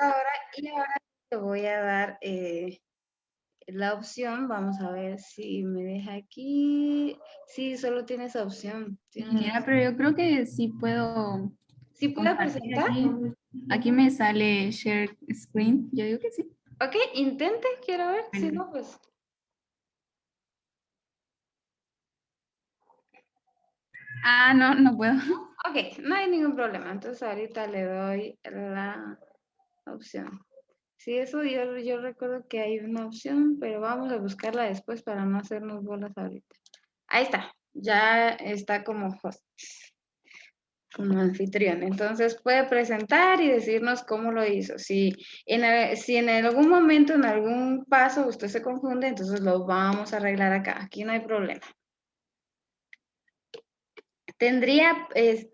ahora y ahora te voy a dar la opción. Vamos a ver si me deja aquí. Sí, solo tiene esa opción. Mira, pero yo creo que sí puedo ¿Sí puede compartir presentar? aquí. Aquí me sale share screen. Yo digo que sí. Ok, intente, quiero ver. Si Bueno. no, pues. Ah, no, no puedo. Ok, no hay ningún problema. Entonces ahorita le doy la opción. Sí, eso yo recuerdo que hay una opción, pero vamos a buscarla después para no hacernos bolas ahorita. Ahí está, ya está como host, como anfitrión. Entonces puede presentar y decirnos cómo lo hizo. Si en algún momento, en algún paso usted se confunde, entonces lo vamos a arreglar acá. Aquí no hay problema. Tendría el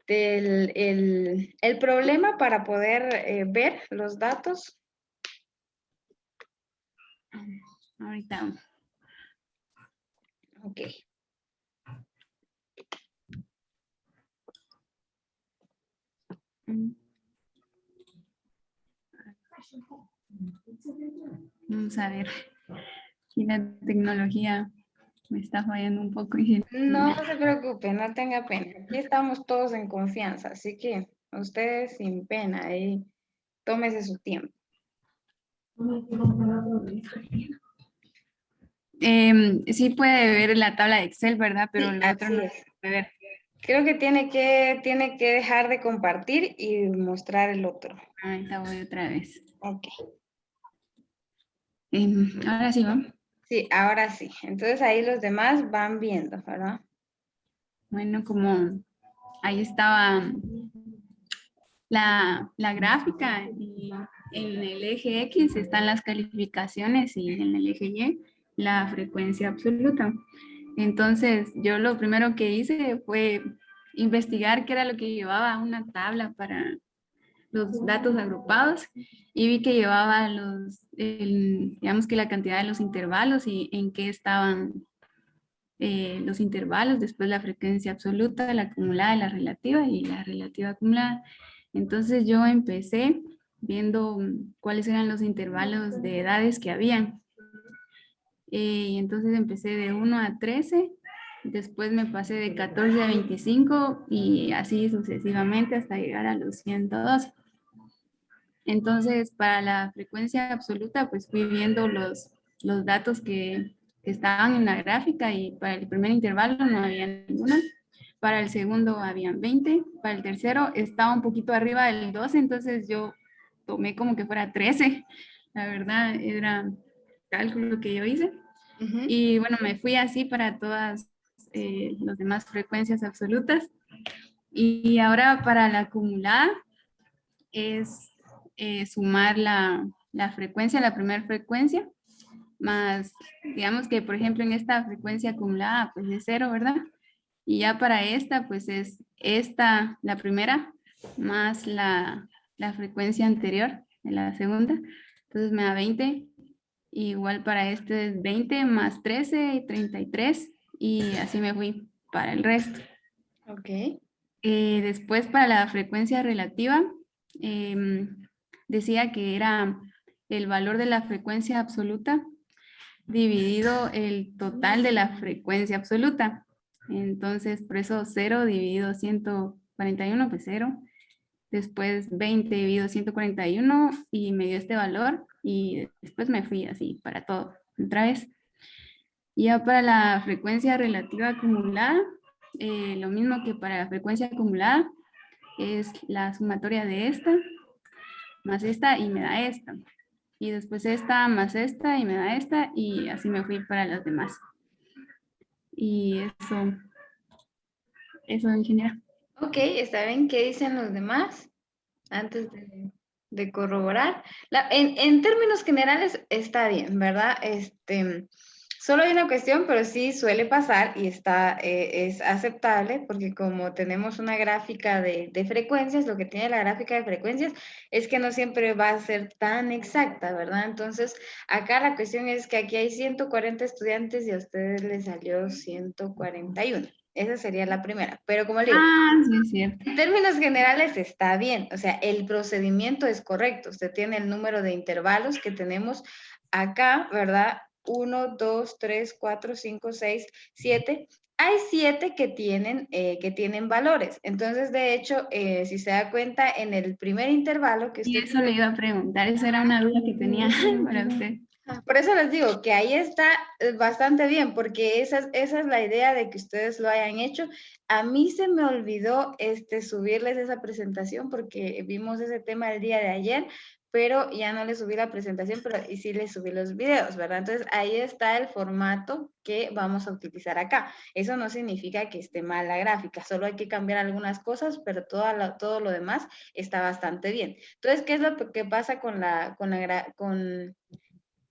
problema para poder ver los datos. Ahorita. Ok. Mm, Vamos a ver. Aquí la tecnología me está fallando un poco, No ingeniera. se preocupe, no tenga pena. Aquí estamos todos en confianza, así que ustedes sin pena y tómese su tiempo. Sí puede ver la tabla de Excel, ¿verdad? Pero Sí, lo otro así no es. puede ver. Creo que tiene que dejar de compartir y mostrar el otro. Ahorita voy otra vez. Ok. Ahora sí, ¿va? Sí, ahora sí. Entonces ahí los demás van viendo, ¿verdad? Bueno, como ahí estaba la gráfica y en el eje X están las calificaciones y en el eje Y la frecuencia absoluta. Entonces, yo lo primero que hice fue investigar qué era lo que llevaba una tabla para los datos agrupados y vi que llevaba digamos que la cantidad de los intervalos y en qué estaban los intervalos, después la frecuencia absoluta, la acumulada, la relativa y la relativa acumulada. Entonces yo empecé viendo cuáles eran los intervalos de edades que habían. Y entonces empecé de 1 a 13, después me pasé de 14 a 25 y así sucesivamente hasta llegar a los 102. Entonces, para la frecuencia absoluta, pues fui viendo los datos que estaban en la gráfica y para el primer intervalo no había ninguno. Para el segundo habían 20, para el tercero estaba un poquito arriba del 12, entonces yo tomé como que fuera 13. La verdad, era cálculo que yo hice. Ujú. Y bueno, me fui así para todas las demás frecuencias absolutas. Y ahora para la acumulada es sumar la frecuencia, la primera frecuencia, más, digamos que por ejemplo en esta frecuencia acumulada pues es cero, ¿verdad? Y ya para esta pues es esta, la primera, más la frecuencia anterior de la segunda. Entonces me da 20. Igual para este es 20 más 13 y 33. Y así me fui para el resto. Ok. Después para la frecuencia relativa, decía que era el valor de la frecuencia absoluta dividido el total de la frecuencia absoluta. Entonces, por eso 0 dividido 141, pues 0. Después 20 dividido 141 y me dio este valor y después me fui así para todo, otra vez. Y ya para la frecuencia relativa acumulada, lo mismo que para la frecuencia acumulada, es la sumatoria de esta más esta y me da esta. Y después esta más esta y me da esta y así me fui para las demás. Y eso en general. Ok, está bien. ¿Qué dicen los demás? Antes de corroborar. En términos generales está bien, ¿verdad? Solo hay una cuestión, pero sí suele pasar y es aceptable porque como tenemos una gráfica de frecuencias, lo que tiene la gráfica de frecuencias es que no siempre va a ser tan exacta, ¿verdad? Entonces, acá la cuestión es que aquí hay 140 estudiantes y a ustedes les salió 141. Esa sería la primera. Pero como le digo, Ah, sí, es cierto. en términos generales está bien, o sea, el procedimiento es correcto. Usted tiene el número de intervalos que tenemos acá, ¿verdad? 1, 2, 3, 4, 5, 6, 7. Hay 7 que tienen valores. Entonces, de hecho, si se da cuenta, en el primer intervalo que Y usted eso le iba a preguntar, esa era una duda que tenía para usted. por eso les digo que ahí está bastante bien, porque esa es la idea de que ustedes lo hayan hecho. A mí se me olvidó subirles esa presentación porque vimos ese tema el día de ayer, pero ya no les subí la presentación, pero y sí les subí los videos, ¿verdad? Entonces ahí está el formato que vamos a utilizar acá. Eso no significa que esté mal la gráfica, solo hay que cambiar algunas cosas, pero todo lo demás está bastante bien. Entonces, ¿qué es lo que pasa con la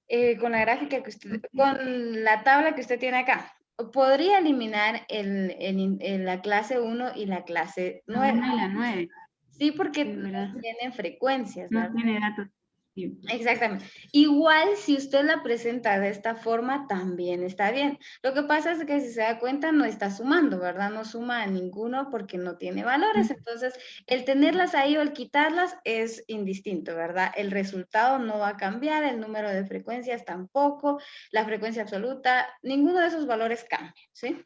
gráfica que usted, con la tabla que usted tiene acá? Podría eliminar la clase 1 y la clase La 9. 1 y la 9, Sí, porque es verdad. no tienen frecuencias, No ¿verdad? tiene datos. Sí. Exactamente. Igual si usted la presenta de esta forma, también está bien. Lo que pasa es que si se da cuenta, no está sumando, ¿verdad? No suma a ninguno porque no tiene valores. Entonces, el tenerlas ahí o el quitarlas es indistinto, ¿verdad? El resultado no va a cambiar, el número de frecuencias tampoco, la frecuencia absoluta, ninguno de esos valores cambia, ¿sí?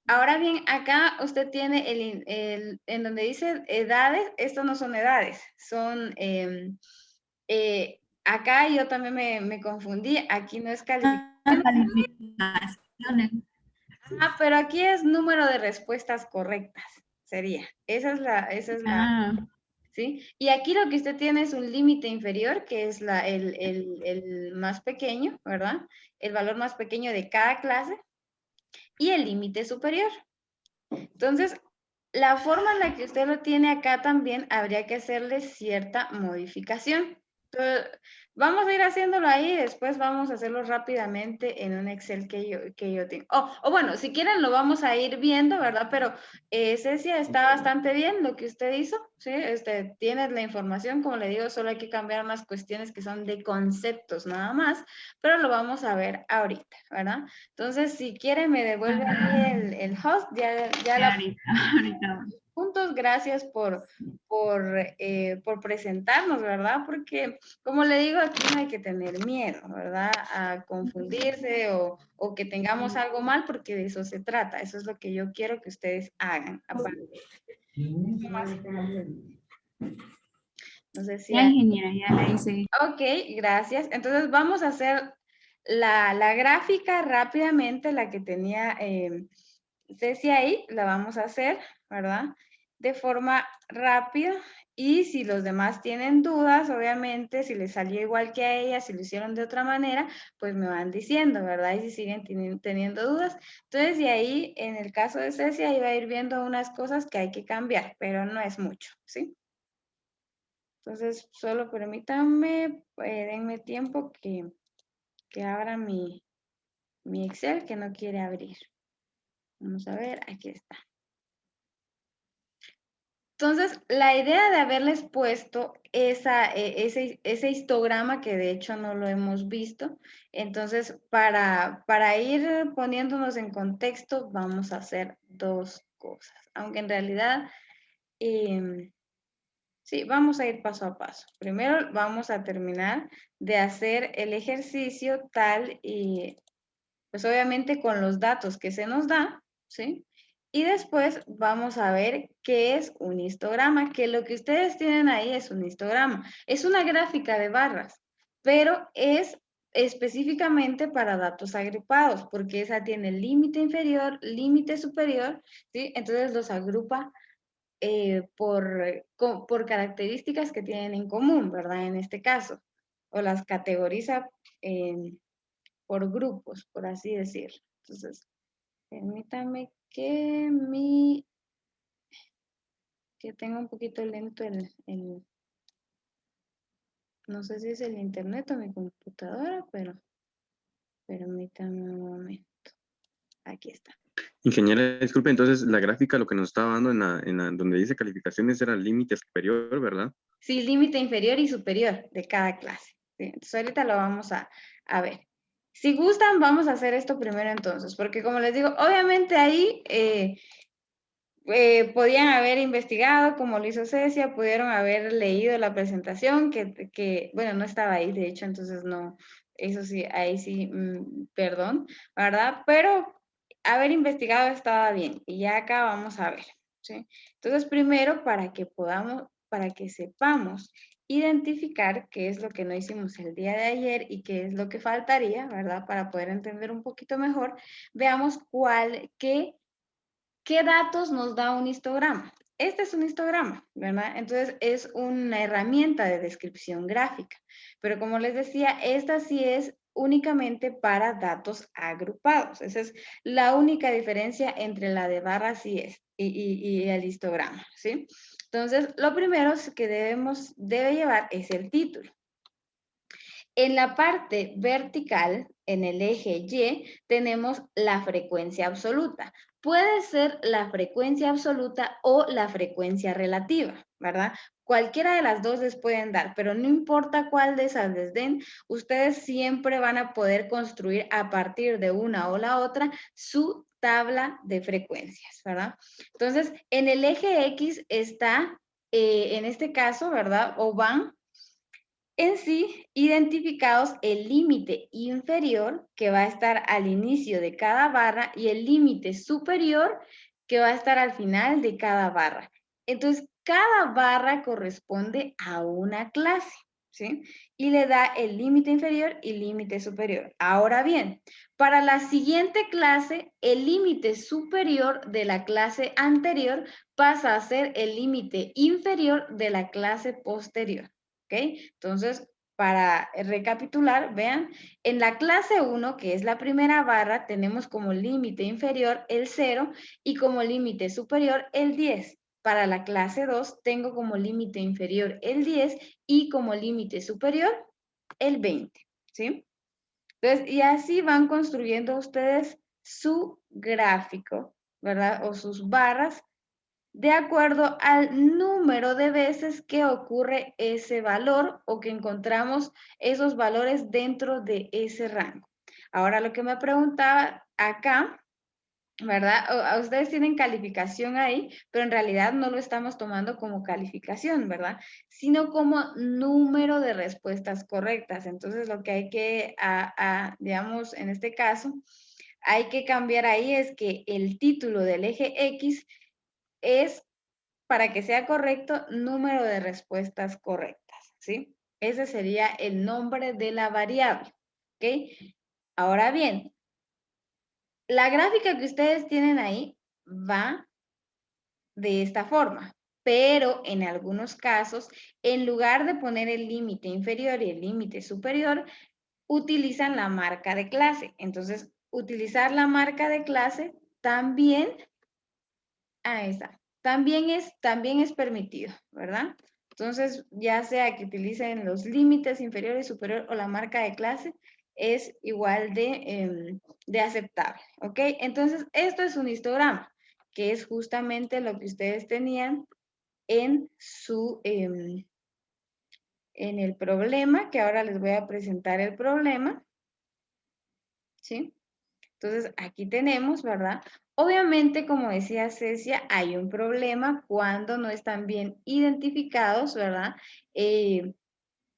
Ahora bien, acá usted tiene en donde dice edades, estos no son edades, son acá yo también me confundí, aquí no es calificación, Calificaciones. pero aquí es número de respuestas correctas, sería. Esa es la, Ah, ¿sí? Y aquí lo que usted tiene es un límite inferior, que es el más pequeño, ¿verdad? El valor más pequeño de cada clase y el límite superior. Entonces, la forma en la que usted lo tiene acá también habría que hacerle cierta modificación. Entonces, vamos a ir haciéndolo ahí, después vamos a hacerlo rápidamente en un Excel que yo tengo. O bueno, si quieren lo vamos a ir viendo, ¿verdad? Pero Cecia, está bastante bien lo que usted hizo, ¿sí? Tienes la información, como le digo, solo hay que cambiar unas cuestiones que son de conceptos nada más, pero lo vamos a ver ahorita, ¿verdad? Entonces, si quiere, me devuelve ahí el host, ya sí, la ahorita. puntos. Gracias por presentarnos, ¿verdad? Porque, como le digo, aquí no hay que tener miedo, ¿verdad? A confundirse o que tengamos algo mal, porque de eso se trata. Eso es lo que yo quiero que ustedes hagan. Aparte, no sé si Ya, hay... ingeniera, ya la hice. Ok, gracias. Entonces vamos a hacer la gráfica rápidamente, la que tenía Ceci ahí, la vamos a hacer, ¿verdad? De forma rápida. Y si los demás tienen dudas, obviamente, si les salió igual que a ella, si lo hicieron de otra manera, pues me van diciendo, ¿verdad? Y si siguen teniendo dudas. Entonces, de ahí, en el caso de Ceci, ahí va a ir viendo unas cosas que hay que cambiar, pero no es mucho, ¿sí? Entonces, solo permítanme, denme tiempo que abra mi Excel que no quiere abrir. Vamos a ver, aquí está. Entonces, la idea de haberles puesto ese histograma, que de hecho no lo hemos visto, entonces para ir poniéndonos en contexto, vamos a hacer dos cosas. Aunque en realidad, sí, vamos a ir paso a paso. Primero vamos a terminar de hacer el ejercicio tal y, pues obviamente con los datos que se nos da, ¿sí? Y después vamos a ver qué es un histograma, que lo que ustedes tienen ahí es un histograma. Es una gráfica de barras, pero es específicamente para datos agrupados, porque esa tiene límite inferior, límite superior, ¿sí? Entonces los agrupa por características que tienen en común, ¿verdad? En este caso, o las categoriza por grupos, por así decirlo. Entonces, permítame que tenga un poquito lento no sé si es el internet o mi computadora, pero permítame un momento. Aquí está. Ingeniera, disculpe, entonces la gráfica lo que nos estaba dando donde dice calificaciones era el límite superior, ¿verdad? Sí, límite inferior y superior de cada clase. ¿Sí? Entonces, ahorita lo vamos a ver. Si gustan, vamos a hacer esto primero entonces, porque como les digo, obviamente ahí podían haber investigado, como lo hizo Cecia, pudieron haber leído la presentación, bueno, no estaba ahí, de hecho, entonces no, eso sí, ahí sí, perdón, ¿verdad? Pero haber investigado estaba bien, y ya acá vamos a ver, ¿sí? Entonces, primero, para que sepamos identificar qué es lo que no hicimos el día de ayer y qué es lo que faltaría, ¿verdad? Para poder entender un poquito mejor, veamos ¿qué datos nos da un histograma? Este es un histograma, ¿verdad? Entonces es una herramienta de descripción gráfica. Pero como les decía, esta sí es únicamente para datos agrupados. Esa es la única diferencia entre la de barras y el histograma, ¿sí? Entonces, lo primero que debe llevar es el título. En la parte vertical, en el eje Y, tenemos la frecuencia absoluta. Puede ser la frecuencia absoluta o la frecuencia relativa, ¿verdad? Cualquiera de las dos les pueden dar, pero no importa cuál de esas les den, ustedes siempre van a poder construir a partir de una o la otra su tabla de frecuencias, ¿verdad? Entonces, en el eje X está, en este caso, ¿verdad? O van en sí identificados el límite inferior que va a estar al inicio de cada barra y el límite superior que va a estar al final de cada barra. Entonces, cada barra corresponde a una clase, ¿sí? Y le da el límite inferior y límite superior. Ahora bien, para la siguiente clase, el límite superior de la clase anterior pasa a ser el límite inferior de la clase posterior. ¿Ok? Entonces, para recapitular, vean, en la clase 1, que es la primera barra, tenemos como límite inferior el 0 y como límite superior el 10. Para la clase 2, tengo como límite inferior el 10 y como límite superior el 20, ¿sí? Entonces, y así van construyendo ustedes su gráfico, ¿verdad? O sus barras de acuerdo al número de veces que ocurre ese valor o que encontramos esos valores dentro de ese rango. Ahora lo que me preguntaba acá, ¿verdad? A ustedes tienen calificación ahí, pero en realidad no lo estamos tomando como calificación, ¿verdad? Sino como número de respuestas correctas. Entonces lo que hay que, digamos, en este caso, hay que cambiar ahí es que el título del eje X es, para que sea correcto, número de respuestas correctas, ¿sí? Ese sería el nombre de la variable, ¿ok? Ahora bien, la gráfica que ustedes tienen ahí va de esta forma, pero en algunos casos, en lugar de poner el límite inferior y el límite superior, utilizan la marca de clase. Entonces, utilizar la marca de clase también, ahí está, también es permitido, ¿verdad? Entonces, ya sea que utilicen los límites inferior y superior o la marca de clase, es igual de aceptable, ¿ok? Entonces, esto es un histograma, que es justamente lo que ustedes tenían en en el problema, que ahora les voy a presentar el problema, ¿sí? Entonces, aquí tenemos, ¿verdad? Obviamente, como decía Cecia, hay un problema cuando no están bien identificados, ¿verdad?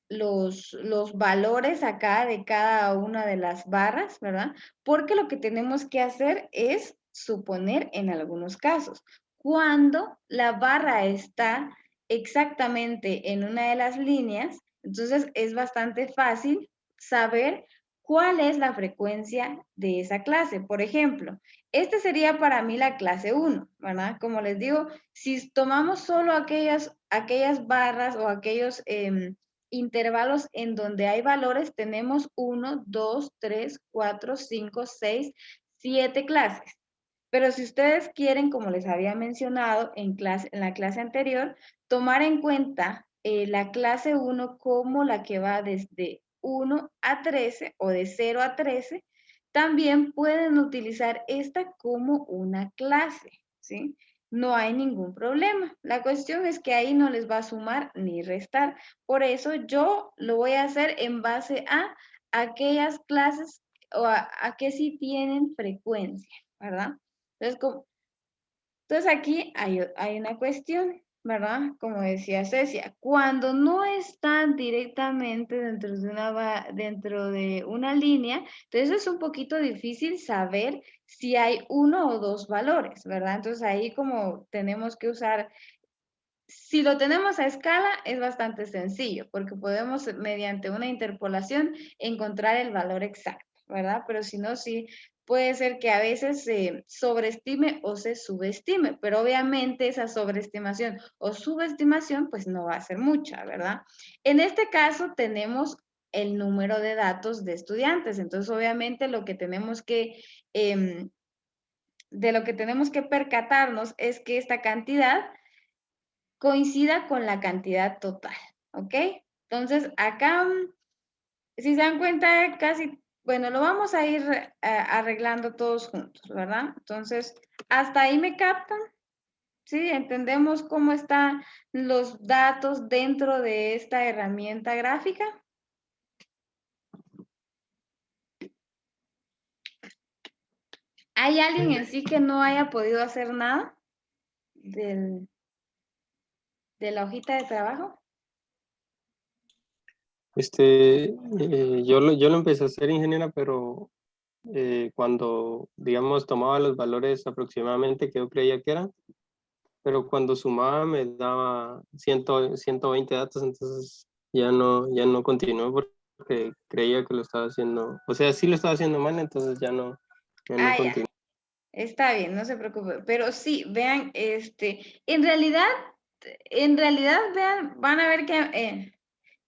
Los valores acá de cada una de las barras, ¿verdad? Porque lo que tenemos que hacer es suponer en algunos casos. Cuando la barra está exactamente en una de las líneas, entonces es bastante fácil saber cuál es la frecuencia de esa clase. Por ejemplo, este sería para mí la clase 1, ¿verdad? Como les digo, si tomamos solo aquellas barras o aquellos intervalos en donde hay valores, tenemos 1, 2, 3, 4, 5, 6, 7 clases. Pero si ustedes quieren, como les había mencionado en la clase anterior, tomar en cuenta la clase 1 como la que va desde 1 a 13 o de 0 a 13, también pueden utilizar esta como una clase, ¿sí? No hay ningún problema. La cuestión es que ahí no les va a sumar ni restar. Por eso yo lo voy a hacer en base a aquellas clases o a qué sí tienen frecuencia, ¿verdad? Entonces aquí hay una cuestión, ¿verdad? Como decía Cecia, cuando no están directamente dentro de una línea, entonces es un poquito difícil saber si hay uno o dos valores, ¿verdad? Entonces ahí como tenemos que usar, si lo tenemos a escala es bastante sencillo, porque podemos mediante una interpolación encontrar el valor exacto, ¿verdad? Pero si no, sí puede ser que a veces se sobreestime o se subestime, pero obviamente esa sobreestimación o subestimación pues no va a ser mucha, ¿verdad? En este caso tenemos el número de datos de estudiantes, entonces obviamente lo que tenemos que, de lo que tenemos que percatarnos es que esta cantidad coincida con la cantidad total, ¿ok? Entonces acá, si se dan cuenta, casi, bueno, lo vamos a ir arreglando todos juntos, ¿verdad? Entonces, hasta ahí me captan, ¿sí? Entendemos cómo están los datos dentro de esta herramienta gráfica. ¿Hay alguien en sí que no haya podido hacer nada de la hojita de trabajo? Yo lo empecé a hacer, ingeniera, pero cuando, digamos, tomaba los valores aproximadamente que yo creía que eran, pero cuando sumaba me daba 120 datos, entonces ya no continué porque creía que lo estaba haciendo, o sea, sí lo estaba haciendo mal, entonces ya no Ya. continué. Está bien, no se preocupe. Pero sí, vean, en realidad, vean, van a ver que,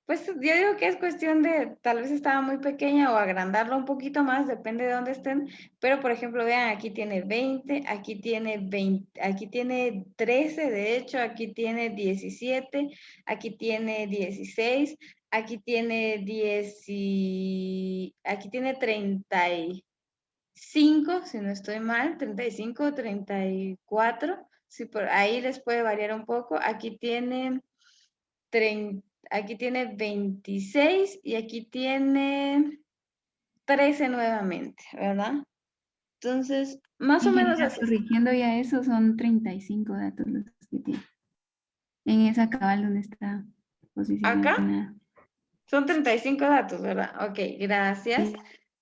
pues yo digo que es cuestión de, tal vez estaba muy pequeña o agrandarla un poquito más, depende de dónde estén. Pero, por ejemplo, vean, aquí tiene 20, aquí tiene 20, aquí tiene 13, de hecho, aquí tiene 17, aquí tiene 16, aquí tiene 10 aquí tiene 35, si no estoy mal, 35, 34, sí, por ahí les puede variar un poco. Aquí tiene 30, aquí tiene 26 y aquí tiene 13 nuevamente, ¿verdad? Entonces, más o menos Ingeniera, así. corrigiendo ya eso, son 35 datos los que tiene. En esa cabal donde está Acá posicionada. son 35 datos, ¿verdad? Ok, gracias. Sí.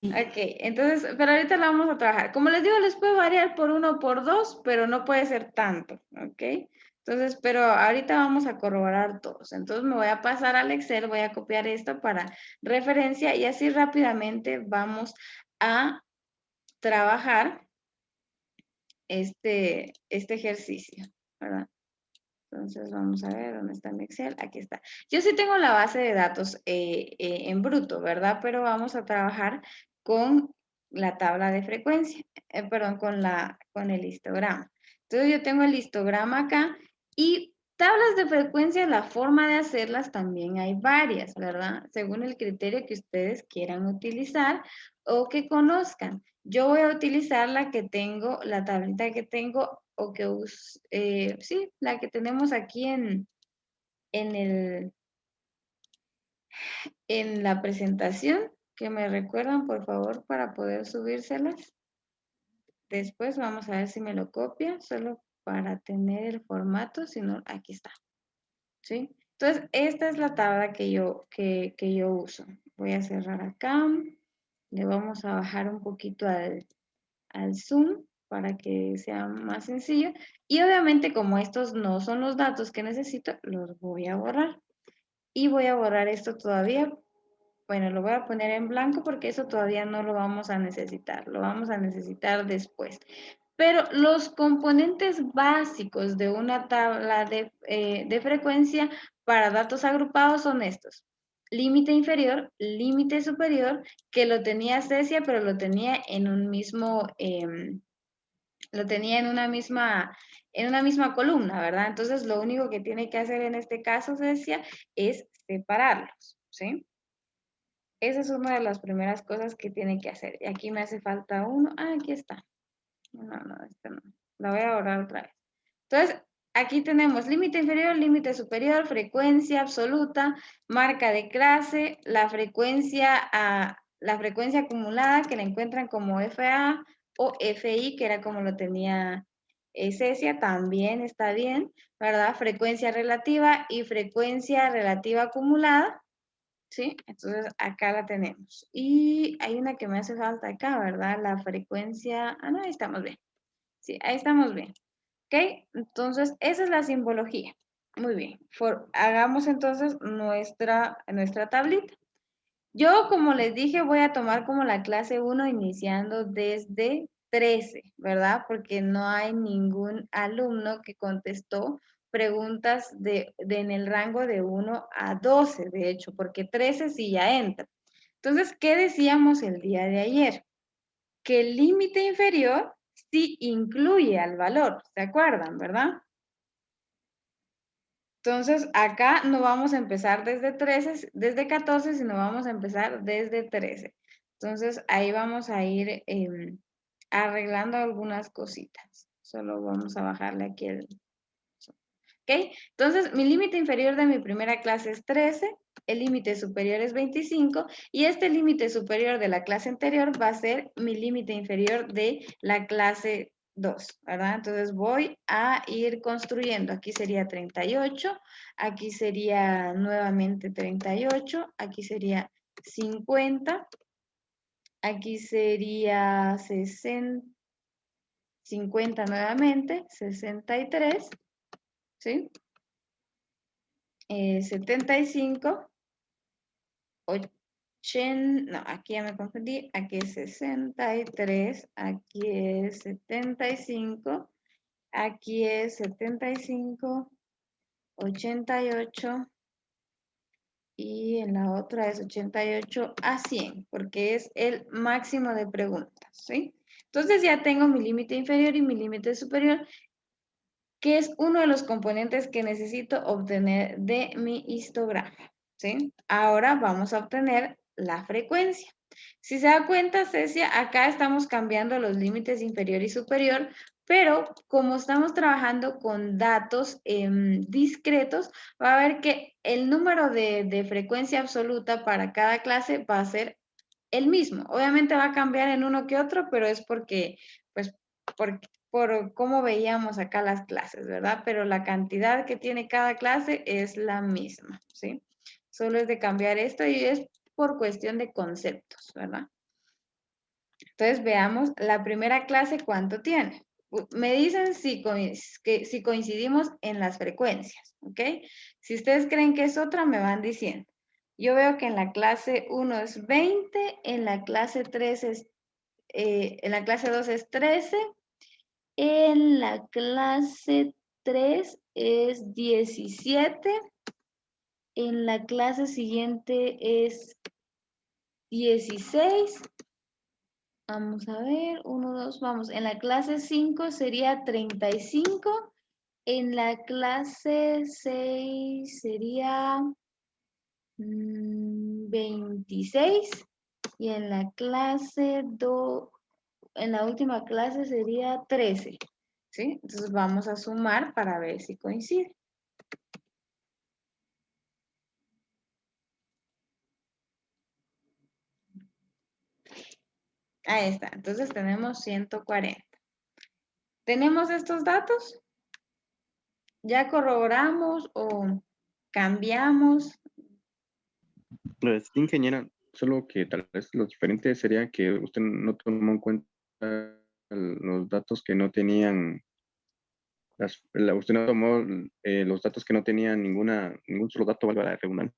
Ok, entonces, pero ahorita la vamos a trabajar. Como les digo, les puede variar por 1 o por 2, pero no puede ser tanto, ¿ok? Entonces, pero ahorita vamos a corroborar todos. Entonces me voy a pasar al Excel, voy a copiar esto para referencia y así rápidamente vamos a trabajar este ejercicio, ¿verdad? Entonces vamos a ver dónde está mi Excel. Aquí está. Yo sí tengo la base de datos en bruto, ¿verdad? Pero vamos a trabajar con la tabla de frecuencia, perdón, con el histograma. Entonces yo tengo el histograma acá y tablas de frecuencia, la forma de hacerlas también hay varias, ¿verdad? Según el criterio que ustedes quieran utilizar o que conozcan. Yo voy a utilizar la que tengo, la tablita que tengo o que sí, la que tenemos aquí en la presentación, que me recuerdan por favor para poder subírselas. Después vamos a ver si me lo copia, solo para tener el formato, si no, aquí está. ¿Sí? Entonces, esta es la tabla que yo uso. Voy a cerrar acá, le vamos a bajar un poquito al zoom para que sea más sencillo. Y obviamente como estos no son los datos que necesito, los voy a borrar. Y voy a borrar esto todavía. Bueno, lo voy a poner en blanco porque eso todavía no lo vamos a necesitar. Lo vamos a necesitar después. Pero los componentes básicos de una tabla de frecuencia para datos agrupados son estos. Límite inferior, límite superior, que lo tenía Cecia, pero lo tenía en un mismo, lo tenía en una misma columna, ¿verdad? Entonces, lo único que tiene que hacer en este caso, Cecia, es separarlos, ¿sí? Esa es una de las primeras cosas que tiene que hacer. Y aquí me hace falta uno. Ah, aquí está. No, este no. La voy a borrar otra vez. Entonces, aquí tenemos límite inferior, límite superior, frecuencia absoluta, marca de clase, la frecuencia la frecuencia acumulada que la encuentran como FA o FI, que era como lo tenía Cecia, también está bien, ¿verdad? Frecuencia relativa y frecuencia relativa acumulada, ¿sí? Entonces acá la tenemos. Y hay una que me hace falta acá, ¿verdad? La frecuencia, no, ahí estamos bien. Sí, ahí estamos bien. ¿Ok? Entonces, esa es la simbología. Muy bien. Hagamos entonces nuestra tablita. Yo, como les dije, voy a tomar como la clase 1 iniciando desde 13, ¿verdad? Porque no hay ningún alumno que contestó preguntas en el rango de 1 a 12, de hecho, porque 13 sí ya entra. Entonces, ¿qué decíamos el día de ayer? Que el límite inferior sí incluye al valor, ¿se acuerdan, verdad? Entonces, acá no vamos a empezar desde 14, sino vamos a empezar desde 13. Entonces, ahí vamos a ir arreglando algunas cositas. Solo vamos a bajarle aquí el... ¿Ok? Entonces, mi límite inferior de mi primera clase es 13, el límite superior es 25, y este límite superior de la clase anterior va a ser mi límite inferior de la clase 2, ¿verdad? Entonces voy a ir construyendo. Aquí sería 38, aquí sería nuevamente 38, aquí sería 50, aquí sería 60, 50 nuevamente, 63, ¿sí? 75, 80, no, aquí ya me confundí, aquí es 63, aquí es 75, aquí es 75, 88 y en la otra es 88 a 100, porque es el máximo de preguntas, ¿sí? Entonces ya tengo mi límite inferior y mi límite superior, que es uno de los componentes que necesito obtener de mi histograma, ¿sí? Ahora vamos a obtener la frecuencia. Si se da cuenta, Cecia, acá estamos cambiando los límites inferior y superior, pero como estamos trabajando con datos discretos, va a ver que el número de frecuencia absoluta para cada clase va a ser el mismo. Obviamente va a cambiar en uno que otro, pero es porque, pues, por cómo veíamos acá las clases, ¿verdad? Pero la cantidad que tiene cada clase es la misma, ¿sí? Solo es de cambiar esto y es por cuestión de conceptos, ¿verdad? Entonces veamos la primera clase cuánto tiene. Me dicen si coincidimos en las frecuencias, ¿ok? Si ustedes creen que es otra, me van diciendo. Yo veo que en la clase 1 es 20, en la clase 3 es, en la clase 2 es 13, en la clase 3 es 17, en la clase siguiente es 16. Vamos a ver, 1, 2, vamos. En la clase 5 sería 35. En la clase 6 sería 26. Y en la clase 2, en la última clase sería 13. ¿Sí? Entonces vamos a sumar para ver si coincide. Ahí está. Entonces tenemos 140. ¿Tenemos estos datos? ¿Ya corroboramos o cambiamos? Pues, ingeniera, solo que tal vez lo diferente sería que usted no tomó en cuenta los datos que no tenían, usted no tomó los datos que no tenían ningún solo dato, valga la redundancia.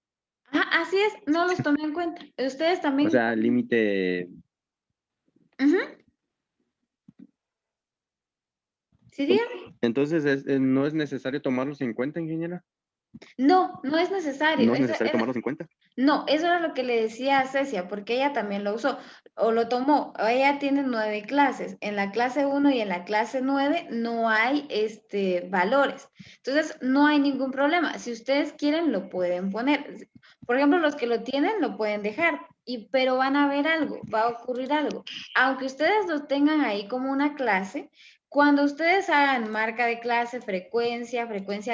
Ah, así es, no los tomé en cuenta. Ustedes también. O sea, límite. Ujú. ¿Sí, dígame? Entonces, ¿no es necesario tomarlos en cuenta, ingeniera? No, no es necesario. ¿No es necesario tomarlos en cuenta? No, eso era lo que le decía a Cecia, porque ella también lo usó o lo tomó. Ella tiene 9 clases. En la clase 1 y en la clase 9 no hay valores. Entonces, no hay ningún problema. Si ustedes quieren, lo pueden poner. Por ejemplo, los que lo tienen, lo pueden dejar. Pero van a ver algo, va a ocurrir algo. Aunque ustedes lo tengan ahí como una clase, cuando ustedes hagan marca de clase, frecuencia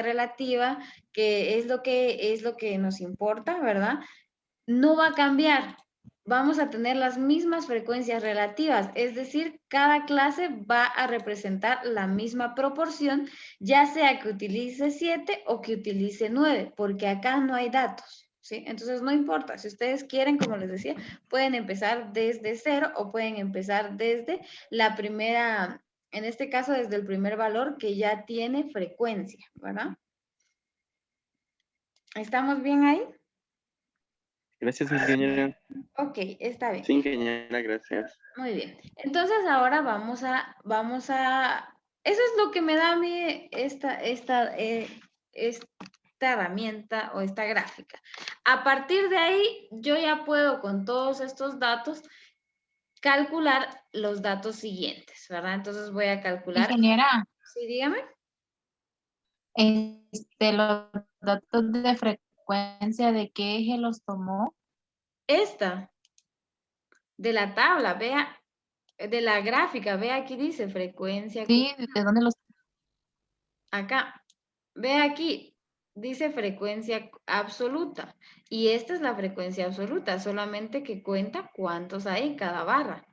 relativa, que es lo que nos importa, ¿verdad? No va a cambiar. vamos a tener las mismas frecuencias relativas, es decir, cada clase va a representar la misma proporción, ya sea que utilice 7 o que utilice 9, porque acá no hay datos, ¿sí? Entonces no importa, si ustedes quieren, como les decía, pueden empezar desde 0 o pueden empezar desde la primera, en este caso desde el primer valor que ya tiene frecuencia, ¿verdad? ¿Estamos bien ahí? Gracias, ingeniera. Ok, está bien. Sí, ingeniera, gracias. Muy bien. Entonces ahora eso es lo que me da a mí esta herramienta o esta gráfica. A partir de ahí, yo ya puedo con todos estos datos calcular los datos siguientes, ¿verdad? Entonces voy a calcular. Ingeniera, Sí, dígame. los datos de frecuencia, ¿de qué eje los tomó? Esta, de la tabla, vea, de la gráfica, vea aquí dice frecuencia. Sí, ¿de dónde los Acá, ve aquí, dice frecuencia absoluta. Y esta es la frecuencia absoluta, solamente que cuenta cuántos hay en cada barra.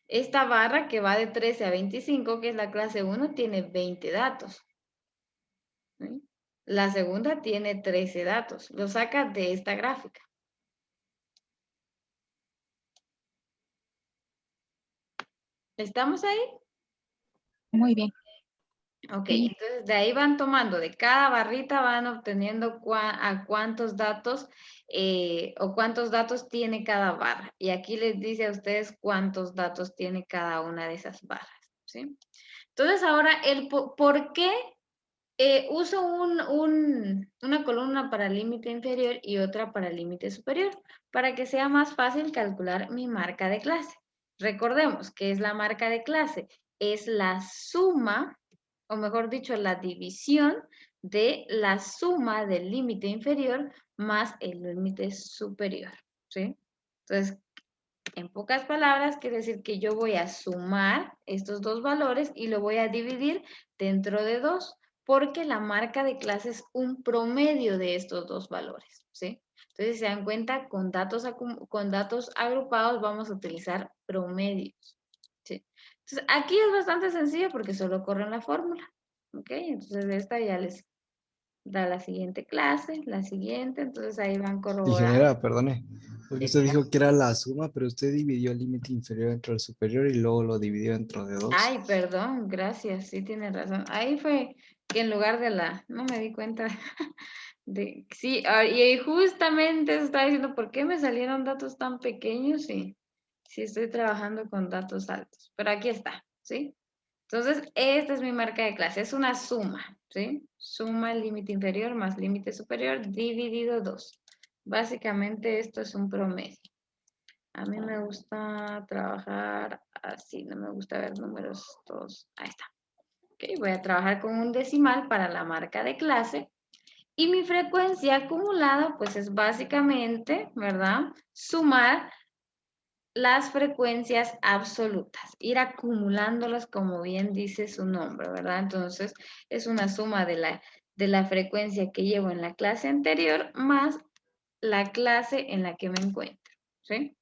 Esta barra que va de 13 a 25, que es la clase 1, tiene 20 datos. ¿Sí? La segunda tiene 13 datos. Lo saca de esta gráfica. ¿Estamos ahí? Muy bien. Ok, Sí. entonces de ahí van tomando, de cada barrita van obteniendo a cuántos datos o cuántos datos tiene cada barra. Y aquí les dice a ustedes cuántos datos tiene cada una de esas barras, ¿sí? Entonces ahora, ¿por qué uso una columna para límite inferior y otra para límite superior? Para que sea más fácil calcular mi marca de clase. Recordemos que es la marca de clase, es la suma, o mejor dicho, la división de la suma del límite inferior más el límite superior, ¿sí? Entonces, en pocas palabras, quiere decir que yo voy a sumar estos dos valores y lo voy a dividir dentro de 2, porque la marca de clase es un promedio de estos dos valores, ¿sí? Entonces, si se dan cuenta, con datos agrupados vamos a utilizar promedios, ¿sí? Entonces, aquí es bastante sencillo porque solo corren la fórmula, ¿ok? Entonces, esta ya les da la siguiente clase, la siguiente, entonces ahí van corroborando. Ingeniera, perdone, porque usted dijo que era la suma, pero usted dividió el límite inferior entre el superior y luego lo dividió dentro de 2. Ay, perdón, gracias, sí tiene razón. Ahí fue que en lugar de no me di cuenta sí, y justamente estaba diciendo, ¿por qué me salieron datos tan pequeños? Sí, sí estoy trabajando con datos altos, pero aquí está, ¿sí? Entonces, esta es mi marca de clase, es una suma, ¿sí? Suma el límite inferior más límite superior dividido 2. Básicamente esto es un promedio. A mí me gusta trabajar así, no me gusta ver números todos. Ahí está. Ok, voy a trabajar con un decimal para la marca de clase. Y mi frecuencia acumulada, pues es básicamente, ¿verdad? Sumar las frecuencias absolutas, ir acumulándolas como bien dice su nombre, ¿verdad? Entonces, es una suma de la frecuencia que llevo en la clase anterior más la clase en la que me encuentro, ¿sí?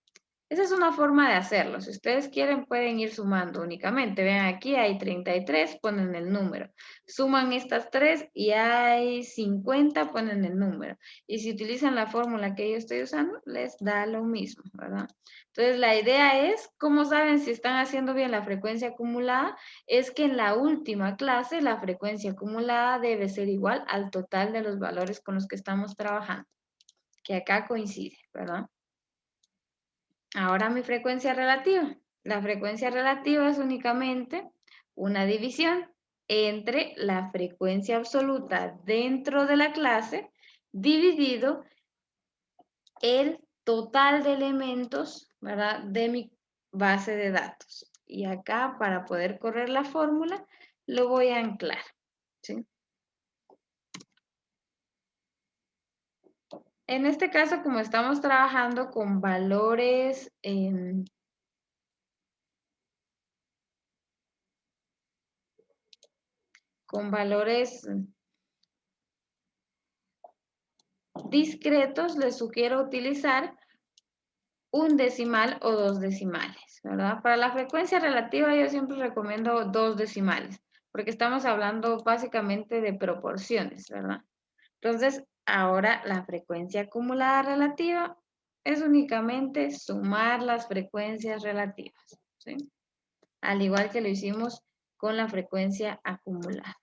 Esa es una forma de hacerlo. Si ustedes quieren, pueden ir sumando únicamente. Vean, aquí hay 33, ponen el número. Suman estas tres y hay 50, ponen el número. Y si utilizan la fórmula que yo estoy usando, les da lo mismo, ¿verdad? Entonces, la idea es, ¿cómo saben si están haciendo bien la frecuencia acumulada? Es que en la última clase, la frecuencia acumulada debe ser igual al total de los valores con los que estamos trabajando, que acá coincide, ¿verdad? Ahora mi frecuencia relativa. La frecuencia relativa es únicamente una división entre la frecuencia absoluta dentro de la clase dividido el total de elementos, ¿verdad?, de mi base de datos. Y acá, para poder correr la fórmula, lo voy a anclar, ¿sí? En este caso, como estamos trabajando con valores discretos, les sugiero utilizar un decimal o 2 decimales, ¿verdad? Para la frecuencia relativa yo siempre recomiendo 2 decimales, porque estamos hablando básicamente de proporciones, ¿verdad? Entonces, ahora la frecuencia acumulada relativa es únicamente sumar las frecuencias relativas, ¿sí? Al igual que lo hicimos con la frecuencia acumulada.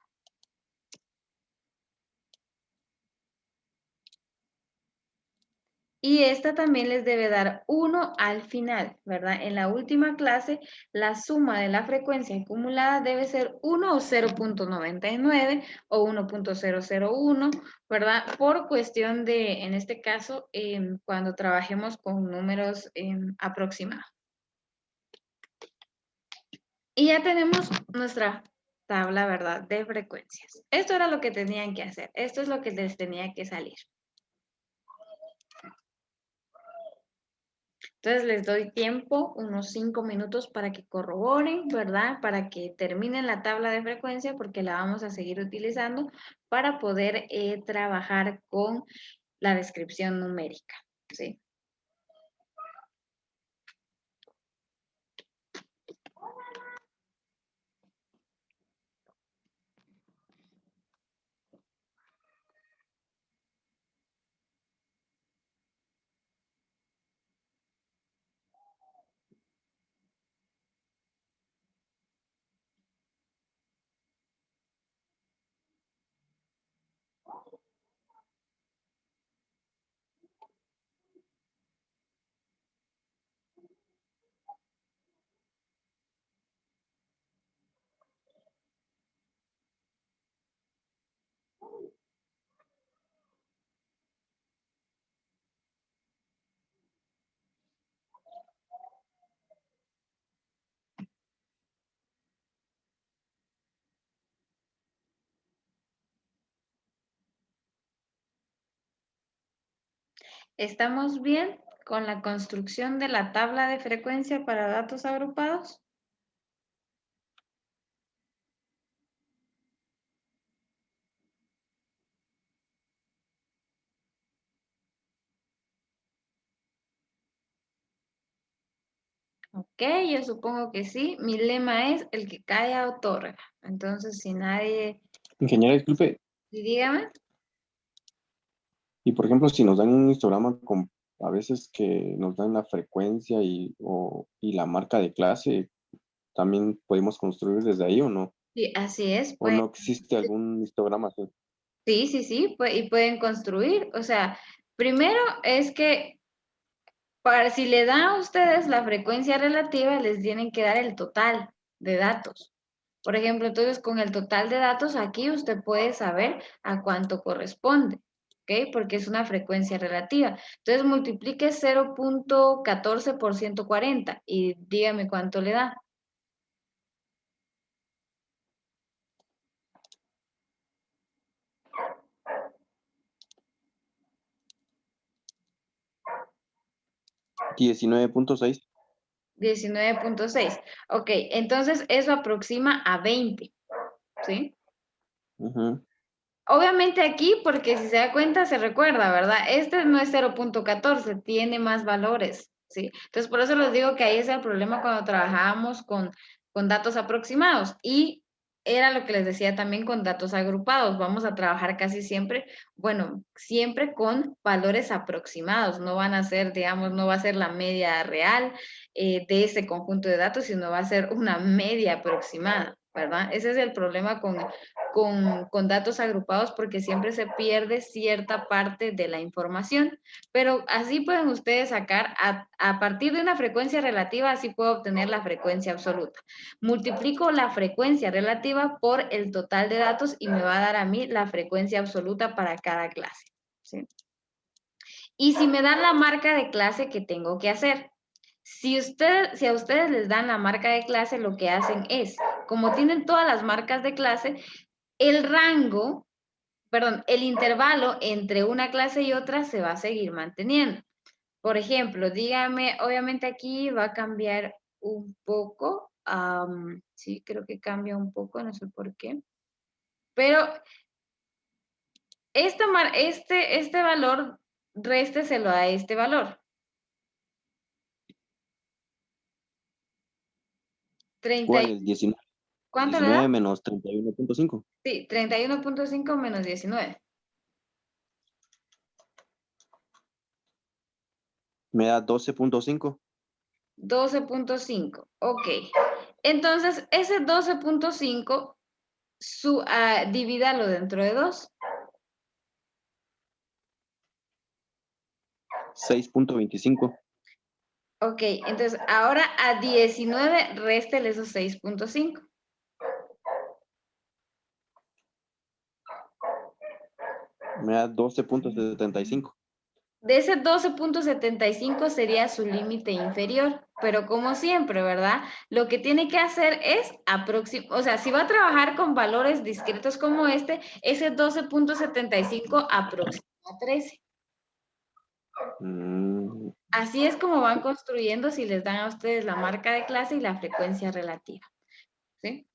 Y esta también les debe dar 1 al final, ¿verdad? En la última clase, la suma de la frecuencia acumulada debe ser 1 o 0.99 o 1.001, ¿verdad? Por cuestión de, en este caso, cuando trabajemos con números aproximados. Y ya tenemos nuestra tabla, ¿verdad? De frecuencias. Esto era lo que tenían que hacer. Esto es lo que les tenía que salir. Entonces les doy tiempo, unos 5 minutos para que corroboren, ¿verdad? Para que terminen la tabla de frecuencia porque la vamos a seguir utilizando para poder trabajar con la descripción numérica, ¿sí? ¿Estamos bien con la construcción de la tabla de frecuencia para datos agrupados? Ok, yo supongo que sí. Mi lema es el que calla otorga. Entonces, si nadie... Ingeniera, disculpe, Sí, dígame. y por ejemplo, si nos dan un histograma con a veces que nos dan la frecuencia y la marca de clase, ¿también podemos construir desde ahí o no? Sí, así es. ¿O no existe algún histograma así? Sí, sí, sí, y pueden construir. O sea, primero es que para si le dan a ustedes la frecuencia relativa, les tienen que dar el total de datos. Por ejemplo, entonces con el total de datos aquí usted puede saber a cuánto corresponde, ¿ok? Porque es una frecuencia relativa. Entonces multiplique 0.14 por 140 y dígame cuánto le da. 19.6. 19.6. Ok, entonces eso aproxima a 20, ¿sí? Ujú. Obviamente aquí, porque si se da cuenta, se recuerda, ¿verdad? Este no es 0.14, tiene más valores, ¿sí? Entonces, por eso les digo que ahí es el problema cuando trabajábamos con datos aproximados. Y era lo que les decía también con datos agrupados. Vamos a trabajar casi siempre, bueno, siempre con valores aproximados. No van a ser, digamos, no va a ser la media real de ese conjunto de datos, sino va a ser una media aproximada, ¿verdad? Ese es el problema con datos agrupados porque siempre se pierde cierta parte de la información, pero así pueden ustedes sacar, a partir de una frecuencia relativa, así puedo obtener la frecuencia absoluta. Multiplico la frecuencia relativa por el total de datos y me va a dar a mí la frecuencia absoluta para cada clase, ¿sí? Y si me dan la marca de clase, ¿qué tengo que hacer? Si a ustedes les dan la marca de clase, lo que hacen es, como tienen todas las marcas de clase, el rango, perdón, el intervalo entre una clase y otra se va a seguir manteniendo. Por ejemplo, dígame, obviamente aquí va a cambiar un poco, sí, creo que cambia un poco, no sé por qué, pero este valor, résteselo a este valor. 30 ¿Cuál es 19? ¿Cuánto le 19 da? menos 31.5. Sí, 31.5 menos 19. Me da 12.5. 12.5. Ok. Entonces, ese 12.5, divídalo dentro de 2. 6.25. Ok, entonces ahora a 19 réstele esos 6.5. Me da 12.75. De ese 12.75 sería su límite inferior, pero como siempre, ¿verdad? Lo que tiene que hacer es aproximar, o sea, si va a trabajar con valores discretos como este, ese 12.75 aproxima a 13. Mm, Así es como van construyendo si les dan a ustedes la marca de clase y la frecuencia relativa. ¿Sí?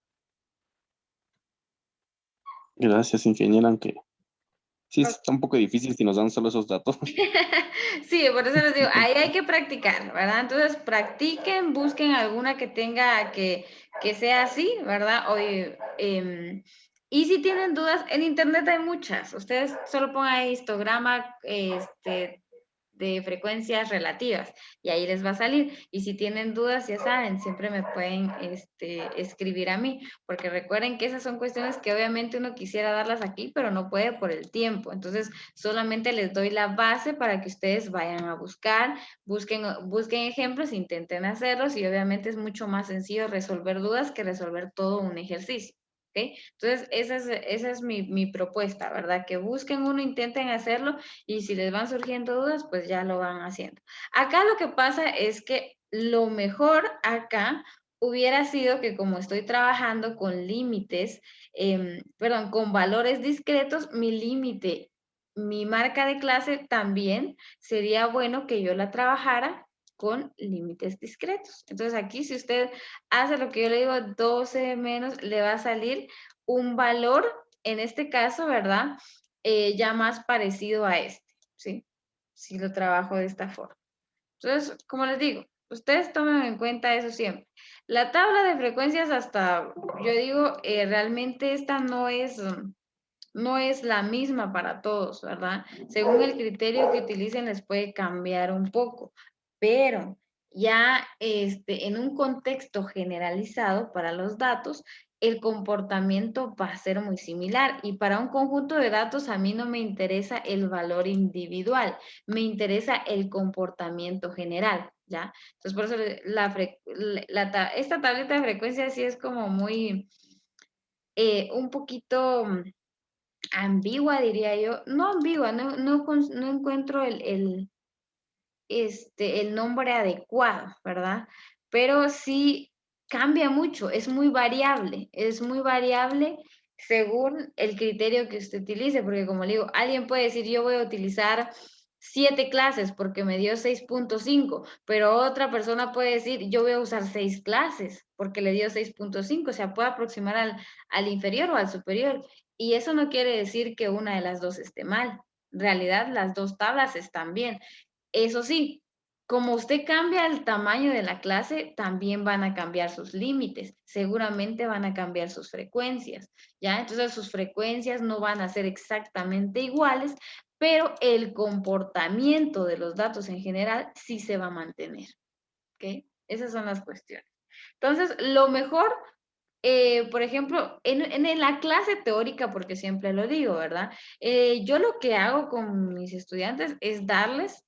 Gracias, ingeniera, aunque sí está un poco difícil si nos dan solo esos datos. Sí, por eso les digo, ahí hay que practicar, ¿verdad? Entonces, practiquen, busquen alguna que tenga, que sea así, ¿verdad? Y si tienen dudas, en internet hay muchas. Ustedes solo pongan ahí histograma, de frecuencias relativas y ahí les va a salir. Y si tienen dudas, ya saben, siempre me pueden escribir a mí, porque recuerden que esas son cuestiones que obviamente uno quisiera darlas aquí, pero no puede por el tiempo. Entonces, solamente les doy la base para que ustedes vayan a buscar, busquen ejemplos, intenten hacerlos y obviamente es mucho más sencillo resolver dudas que resolver todo un ejercicio. ¿Okay? Entonces, esa es mi propuesta, ¿verdad? Que busquen uno, intenten hacerlo y si les van surgiendo dudas, pues ya lo van haciendo. Acá lo que pasa es que lo mejor acá hubiera sido que como estoy trabajando con límites, perdón, con valores discretos, mi límite, mi marca de clase también sería bueno que yo la trabajara con límites discretos. Entonces aquí si usted hace lo que yo le digo, 12 menos, le va a salir un valor, en este caso, ¿verdad? Ya más parecido a este, ¿sí? Si lo trabajo de esta forma. Entonces, como les digo, ustedes tomen en cuenta eso siempre. La tabla de frecuencias hasta, yo digo, realmente esta no es la misma para todos, ¿verdad? Según el criterio que utilicen les puede cambiar un poco, pero ya en un contexto generalizado para los datos, el comportamiento va a ser muy similar y para un conjunto de datos a mí no me interesa el valor individual, me interesa el comportamiento general, ¿ya? Entonces por eso esta tableta de frecuencias sí es como muy, un poquito ambigua, diría yo. No ambigua, no encuentro el nombre adecuado, ¿verdad? Pero sí cambia mucho, es muy variable según el criterio que usted utilice, porque como le digo, alguien puede decir, yo voy a utilizar 7 clases porque me dio 6.5, pero otra persona puede decir, yo voy a usar 6 clases porque le dio 6.5, o sea, puede aproximar al inferior o al superior. Y eso no quiere decir que una de las dos esté mal. En realidad, las dos tablas están bien. Eso sí, como usted cambia el tamaño de la clase, también van a cambiar sus límites, seguramente van a cambiar sus frecuencias, ¿ya? Entonces sus frecuencias no van a ser exactamente iguales, pero el comportamiento de los datos en general sí se va a mantener, ¿ok? Esas son las cuestiones. Entonces, lo mejor, por ejemplo, en la clase teórica, porque siempre lo digo, ¿verdad? Yo lo que hago con mis estudiantes es darles,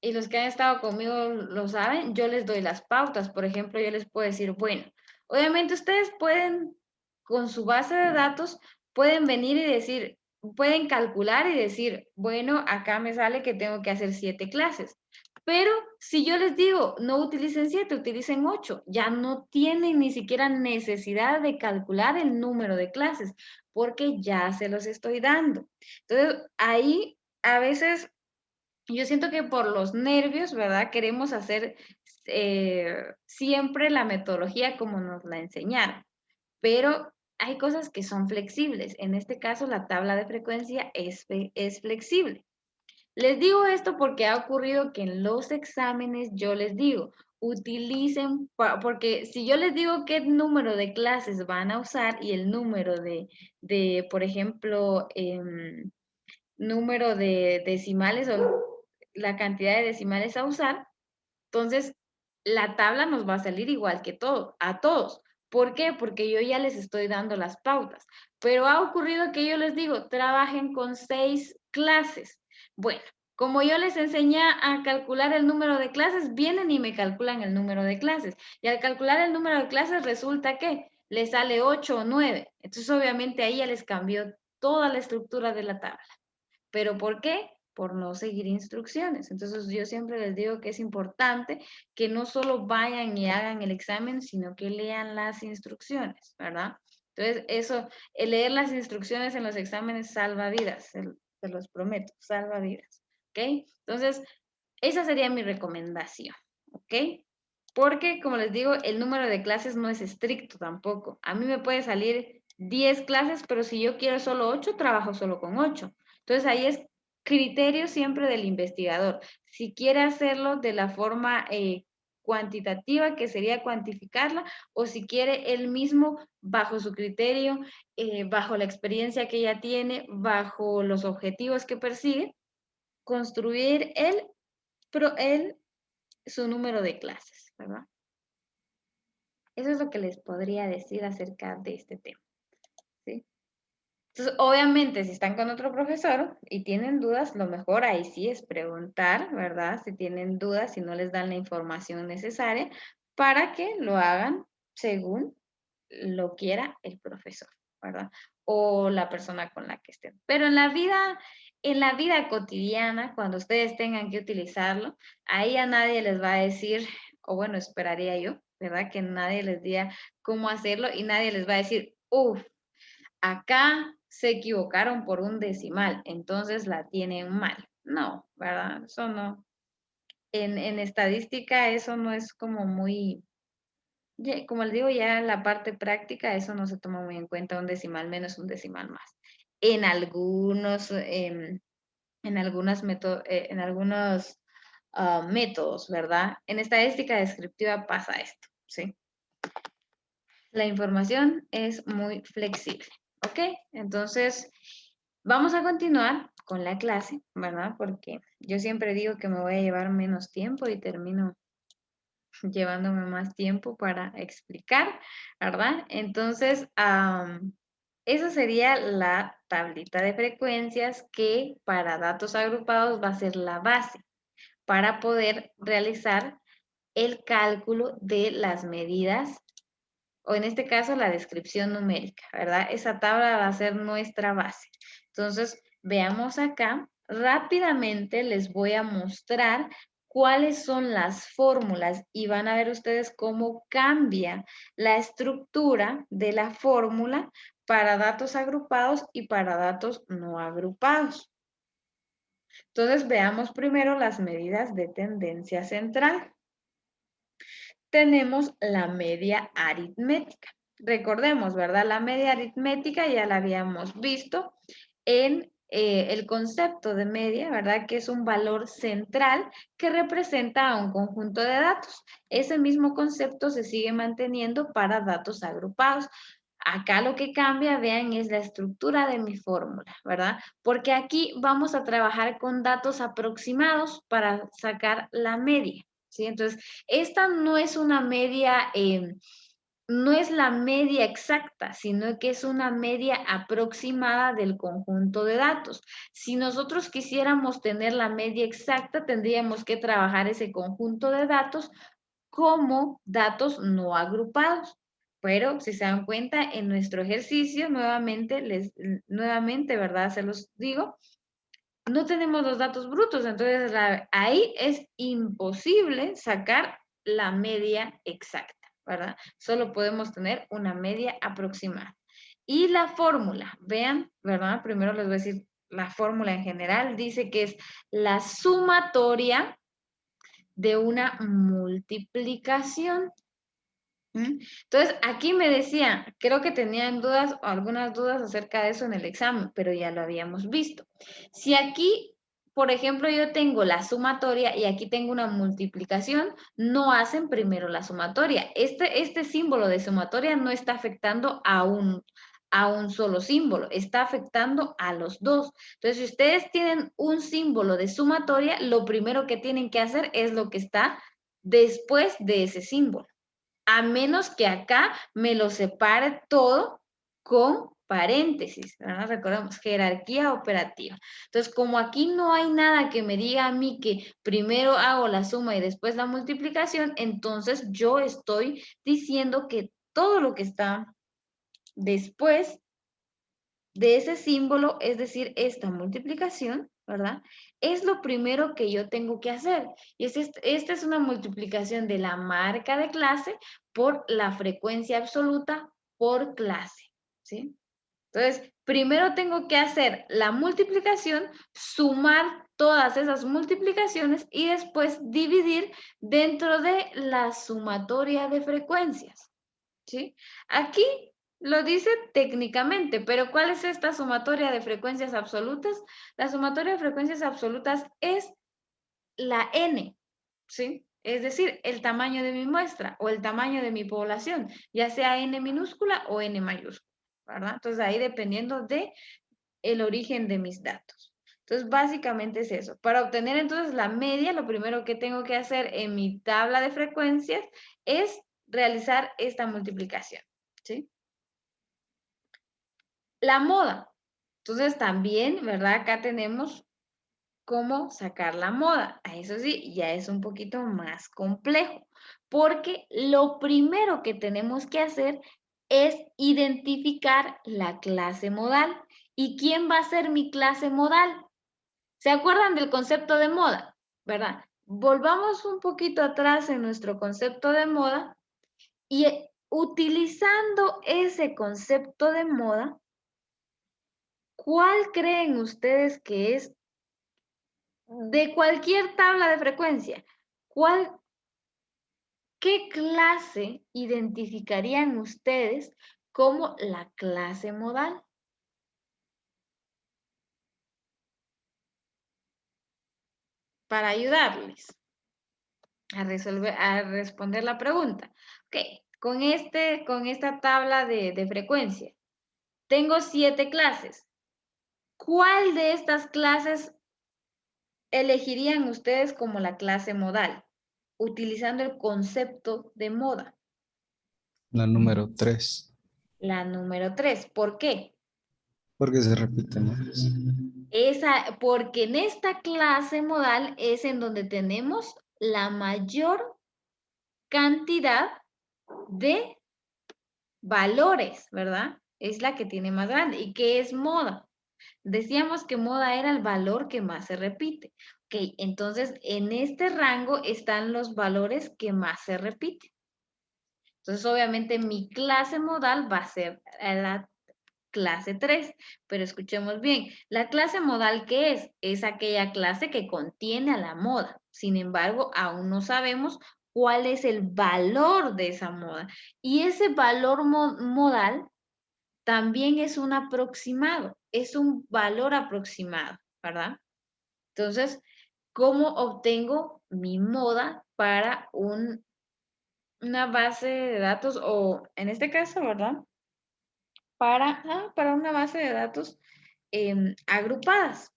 y los que han estado conmigo lo saben, yo les doy las pautas. Por ejemplo, yo les puedo decir, bueno, obviamente ustedes pueden, con su base de datos, pueden venir y decir, pueden calcular y decir, bueno, acá me sale que tengo que hacer 7 clases. Pero si yo les digo, no utilicen 7, utilicen 8, ya no tienen ni siquiera necesidad de calcular el número de clases, porque ya se los estoy dando. Entonces, ahí a veces yo siento que por los nervios, ¿verdad? Queremos hacer siempre la metodología como nos la enseñaron, pero hay cosas que son flexibles. En este caso, la tabla de frecuencia es flexible. Les digo esto porque ha ocurrido que en los exámenes yo les digo, utilicen, porque si yo les digo qué número de clases van a usar y el número de por ejemplo, número de decimales o la cantidad de decimales a usar, entonces la tabla nos va a salir igual que a todos. ¿Por qué? Porque yo ya les estoy dando las pautas. Pero ha ocurrido que yo les digo, trabajen con 6 clases. Bueno, como yo les enseñé a calcular el número de clases, vienen y me calculan el número de clases. Y al calcular el número de clases resulta que les sale 8 o 9. Entonces, obviamente, ahí ya les cambió toda la estructura de la tabla. ¿Pero por qué? Por no seguir instrucciones. Entonces yo siempre les digo que es importante que no solo vayan y hagan el examen, sino que lean las instrucciones, ¿verdad? Entonces eso, el leer las instrucciones en los exámenes salva vidas, se los prometo, salva vidas, ¿ok? Entonces, esa sería mi recomendación, ¿ok? Porque, como les digo, el número de clases no es estricto tampoco. A mí me puede salir 10 clases, pero si yo quiero solo 8, trabajo solo con 8. Entonces ahí es criterio siempre del investigador. Si quiere hacerlo de la forma cuantitativa, que sería cuantificarla, o si quiere él mismo, bajo su criterio, bajo la experiencia que ya tiene, bajo los objetivos que persigue, construir su número de clases, ¿verdad? Eso es lo que les podría decir acerca de este tema, ¿sí? Entonces, obviamente, si están con otro profesor y tienen dudas, lo mejor ahí sí es preguntar, ¿verdad? Si tienen dudas, si no les dan la información necesaria para que lo hagan según lo quiera el profesor, ¿verdad? O la persona con la que estén. Pero en la vida cotidiana, cuando ustedes tengan que utilizarlo, ahí a nadie les va a decir, o bueno, esperaría yo, ¿verdad? Que nadie les diga cómo hacerlo y nadie les va a decir, uff, acá se equivocaron por un decimal, entonces la tienen mal. No, ¿verdad? Eso no. En estadística eso no es como muy, como les digo, ya en la parte práctica eso no se toma muy en cuenta, un decimal menos, un decimal más. En algunos, en algunas en algunos métodos, ¿verdad? En estadística descriptiva pasa esto, ¿sí? La información es muy flexible, ¿ok? Entonces, vamos a continuar con la clase, ¿verdad? Porque yo siempre digo que me voy a llevar menos tiempo y termino llevándome más tiempo para explicar, ¿verdad? Entonces, esa sería la tablita de frecuencias que para datos agrupados va a ser la base para poder realizar el cálculo de las medidas o en este caso la descripción numérica, ¿verdad? Esa tabla va a ser nuestra base. Entonces, veamos acá. Rápidamente les voy a mostrar cuáles son las fórmulas y van a ver ustedes cómo cambia la estructura de la fórmula para datos agrupados y para datos no agrupados. Entonces, veamos primero las medidas de tendencia central. Tenemos la media aritmética. Recordemos, ¿verdad? La media aritmética ya la habíamos visto en el concepto de media, ¿verdad? Que es un valor central que representa a un conjunto de datos. Ese mismo concepto se sigue manteniendo para datos agrupados. Acá lo que cambia, vean, es la estructura de mi fórmula, ¿verdad? Porque aquí vamos a trabajar con datos aproximados para sacar la media, ¿sí? Entonces, esta no es una media, no es la media exacta, sino que es una media aproximada del conjunto de datos. Si nosotros quisiéramos tener la media exacta, tendríamos que trabajar ese conjunto de datos como datos no agrupados. Pero si se dan cuenta, en nuestro ejercicio, nuevamente, ¿verdad? Se los digo, no tenemos los datos brutos, entonces ahí es imposible sacar la media exacta, ¿verdad? Solo podemos tener una media aproximada. Y la fórmula, vean, ¿verdad? Primero les voy a decir la fórmula en general, dice que es la sumatoria de una multiplicación. Entonces, aquí me decía, creo que tenían dudas o algunas dudas acerca de eso en el examen, pero ya lo habíamos visto. Si aquí por ejemplo, yo tengo la sumatoria y aquí tengo una multiplicación, no hacen primero la sumatoria. Este símbolo de sumatoria no está afectando a un solo símbolo, está afectando a los dos. Entonces, si ustedes tienen un símbolo de sumatoria, lo primero que tienen que hacer es lo que está después de ese símbolo. A menos que acá me lo separe todo con paréntesis, ¿verdad? Recordemos, jerarquía operativa. Entonces, como aquí no hay nada que me diga a mí que primero hago la suma y después la multiplicación, entonces yo estoy diciendo que todo lo que está después de ese símbolo, es decir, esta multiplicación, ¿verdad? Es lo primero que yo tengo que hacer. Y esta es una multiplicación de la marca de clase por la frecuencia absoluta por clase, ¿sí? Entonces, primero tengo que hacer la multiplicación, sumar todas esas multiplicaciones y después dividir dentro de la sumatoria de frecuencias, ¿sí? Aquí lo dice técnicamente, pero ¿cuál es esta sumatoria de frecuencias absolutas? La sumatoria de frecuencias absolutas es la n, ¿sí? Es decir, el tamaño de mi muestra o el tamaño de mi población, ya sea n minúscula o n mayúscula, ¿verdad? Entonces ahí dependiendo de el origen de mis datos. Entonces básicamente es eso. Para obtener entonces la media, lo primero que tengo que hacer en mi tabla de frecuencias es realizar esta multiplicación, ¿sí? La moda. Entonces también, ¿verdad? Acá tenemos cómo sacar la moda. A eso sí, ya es un poquito más complejo, porque lo primero que tenemos que hacer es identificar la clase modal. ¿Y quién va a ser mi clase modal? ¿Se acuerdan del concepto de moda? ¿Verdad? Volvamos un poquito atrás en nuestro concepto de moda y utilizando ese concepto de moda, ¿cuál creen ustedes que es de cualquier tabla de frecuencia? ¿Qué clase identificarían ustedes como la clase modal? Para ayudarles a responder la pregunta. Ok, con esta tabla de frecuencia, tengo 7 clases. ¿Cuál de estas clases elegirían ustedes como la clase modal? Utilizando el concepto de moda. La número 3, La número 3. ¿Por qué? porque se repite más. Porque en esta clase modal es en donde tenemos la mayor cantidad de valores, ¿verdad? Es la que tiene más grande. ¿Y qué es moda? Decíamos que moda era el valor que más se repite. Ok, entonces en este rango están los valores que más se repiten. Entonces, obviamente, mi clase modal va a ser la clase 3, pero escuchemos bien, la clase modal, ¿qué es? Es aquella clase que contiene a la moda. Sin embargo, aún no sabemos cuál es el valor de esa moda. Y ese valor modal también es un aproximado, es un valor aproximado, ¿verdad? Entonces, ¿cómo obtengo mi moda para una base de datos o en este caso, ¿verdad? Para una base de datos agrupadas.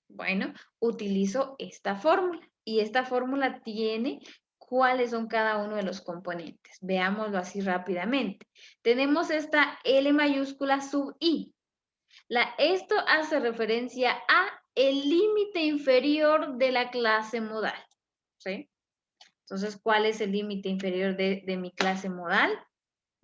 Bueno, utilizo esta fórmula y esta fórmula tiene cuáles son cada uno de los componentes. Veámoslo así rápidamente. Tenemos esta L mayúscula sub I. Esto hace referencia a el límite inferior de la clase modal. ¿Sí? Entonces, ¿cuál es el límite inferior de mi clase modal?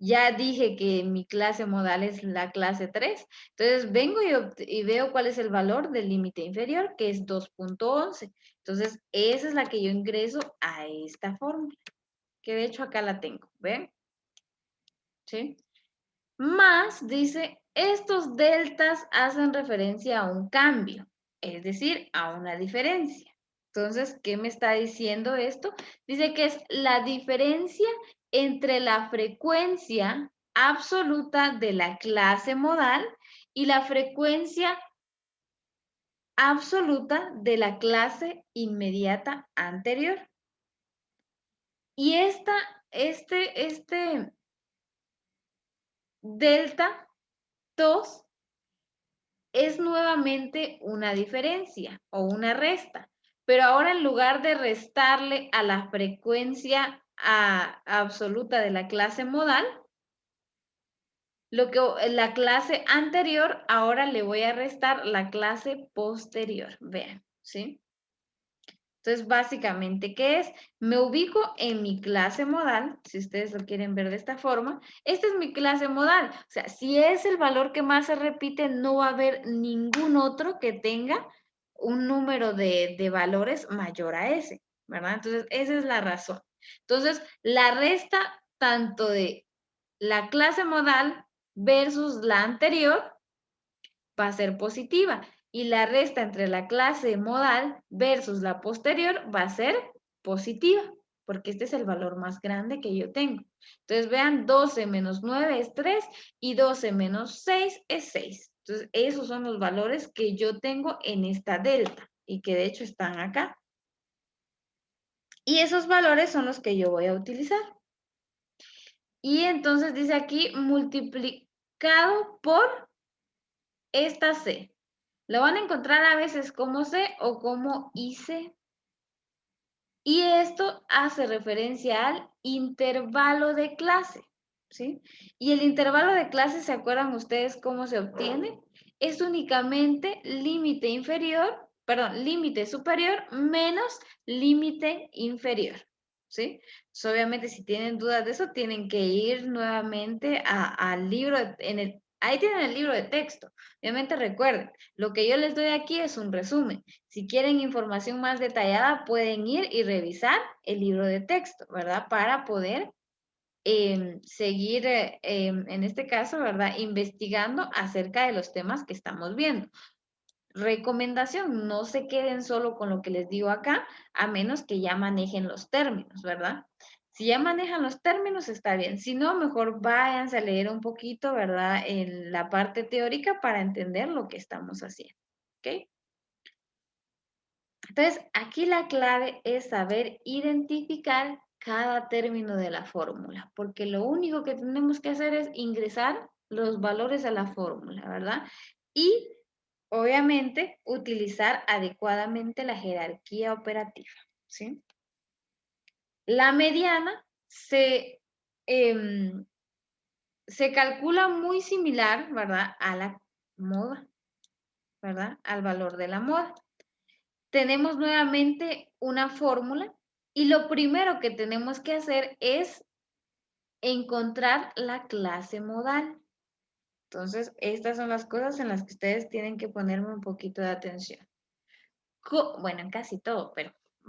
Ya dije que mi clase modal es la clase 3. Entonces, vengo y veo cuál es el valor del límite inferior, que es 2.11. Entonces, esa es la que yo ingreso a esta fórmula, que de hecho acá la tengo, ¿ven? ¿Sí? Más, dice, estos deltas hacen referencia a un cambio, es decir, a una diferencia. Entonces, ¿qué me está diciendo esto? Dice que es la diferencia entre la frecuencia absoluta de la clase modal y la frecuencia absoluta de la clase inmediata anterior. Y este delta 2 es nuevamente una diferencia o una resta, pero ahora en lugar de restarle a la frecuencia absoluta de la clase modal, la clase anterior, ahora le voy a restar la clase posterior. Vean, ¿sí? Entonces, básicamente, ¿qué es? Me ubico en mi clase modal, si ustedes lo quieren ver de esta forma. Esta es mi clase modal. O sea, si es el valor que más se repite, no va a haber ningún otro que tenga un número de valores mayor a ese, ¿verdad? Entonces, esa es la razón. Entonces, la resta tanto de la clase modal versus la anterior va a ser positiva. Y la resta entre la clase modal versus la posterior va a ser positiva, porque este es el valor más grande que yo tengo. Entonces, vean, 12 menos 9 es 3 y 12 menos 6 es 6. Entonces, esos son los valores que yo tengo en esta delta y que de hecho están acá. Y esos valores son los que yo voy a utilizar. Y entonces dice aquí multiplicado por esta C. Lo van a encontrar a veces como C o como IC. Y esto hace referencia al intervalo de clase, ¿sí? Y el intervalo de clase, ¿se acuerdan ustedes cómo se obtiene? Es únicamente límite inferior, perdón, límite superior menos límite inferior, ¿sí? Pues obviamente si tienen dudas de eso, tienen que ir nuevamente al libro, ahí tienen el libro de texto. Obviamente recuerden, lo que yo les doy aquí es un resumen. Si quieren información más detallada, pueden ir y revisar el libro de texto, ¿verdad? Para poder seguir, en este caso, ¿verdad? Investigando acerca de los temas que estamos viendo. Recomendación, no se queden solo con lo que les digo acá, a menos que ya manejen los términos, ¿verdad? Si ya manejan los términos, está bien. Si no, mejor váyanse a leer un poquito, ¿verdad? En la parte teórica para entender lo que estamos haciendo, ¿ok? Entonces, aquí la clave es saber identificar cada término de la fórmula, porque lo único que tenemos que hacer es ingresar los valores a la fórmula, ¿verdad? Y, obviamente, utilizar adecuadamente la jerarquía operativa, ¿sí? La mediana se calcula muy similar, ¿verdad? A la moda, ¿verdad? Al valor de la moda. Tenemos nuevamente una fórmula y lo primero que tenemos que hacer es encontrar la clase modal. Entonces, estas son las cosas en las que ustedes tienen que ponerme un poquito de atención. Bueno, en casi todo,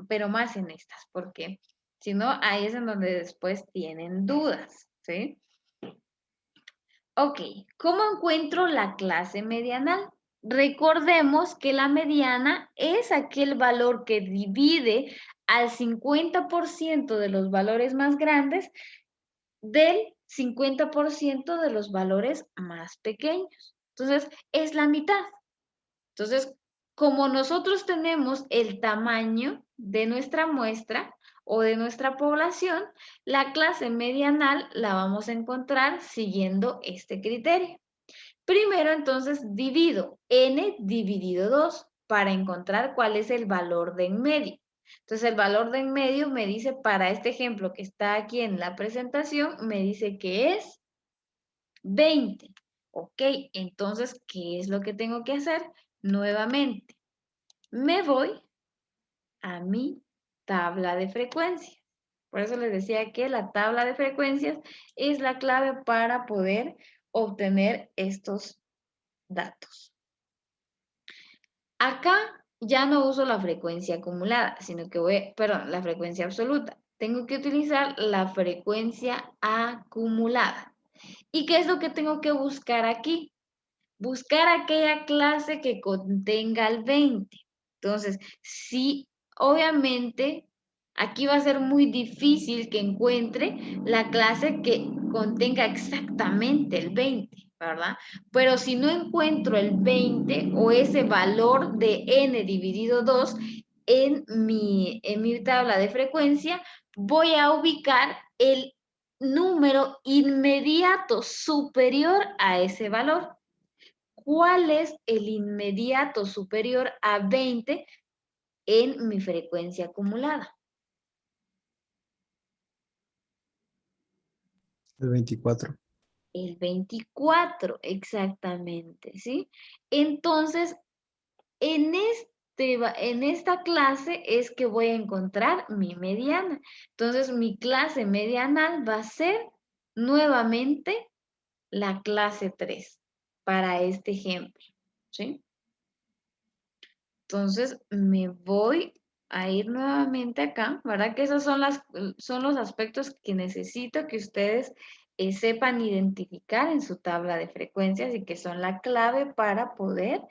pero más en estas, porque si no, ahí es en donde después tienen dudas, ¿sí? Ok, ¿cómo encuentro la clase medianal? Recordemos que la mediana es aquel valor que divide al 50% de los valores más grandes del 50% de los valores más pequeños. Entonces, es la mitad. Entonces, como nosotros tenemos el tamaño de nuestra muestra o de nuestra población, la clase medianal la vamos a encontrar siguiendo este criterio. Primero, entonces, divido n dividido 2 para encontrar cuál es el valor de en medio. Entonces, el valor de en medio me dice, para este ejemplo que está aquí en la presentación, me dice que es 20. Ok, entonces, ¿qué es lo que tengo que hacer? Nuevamente, me voy a mi tabla de frecuencias. Por eso les decía que la tabla de frecuencias es la clave para poder obtener estos datos. Acá ya no uso la frecuencia acumulada, sino que la frecuencia absoluta. Tengo que utilizar la frecuencia acumulada. ¿Y qué es lo que tengo que buscar aquí? Buscar aquella clase que contenga el 20. Entonces, sí, obviamente, aquí va a ser muy difícil que encuentre la clase que contenga exactamente el 20, ¿verdad? Pero si no encuentro el 20 o ese valor de n dividido 2 en mi tabla de frecuencia, voy a ubicar el número inmediato superior a ese valor. ¿Cuál es el inmediato superior a 20 en mi frecuencia acumulada? El 24. El 24, exactamente, ¿sí? Entonces, en esta clase es que voy a encontrar mi mediana. Entonces, mi clase medianal va a ser nuevamente la clase 3 para este ejemplo, ¿sí? Entonces, me voy a ir nuevamente acá, ¿verdad? Que esos son los aspectos que necesito que ustedes sepan identificar en su tabla de frecuencias y que son la clave para poder,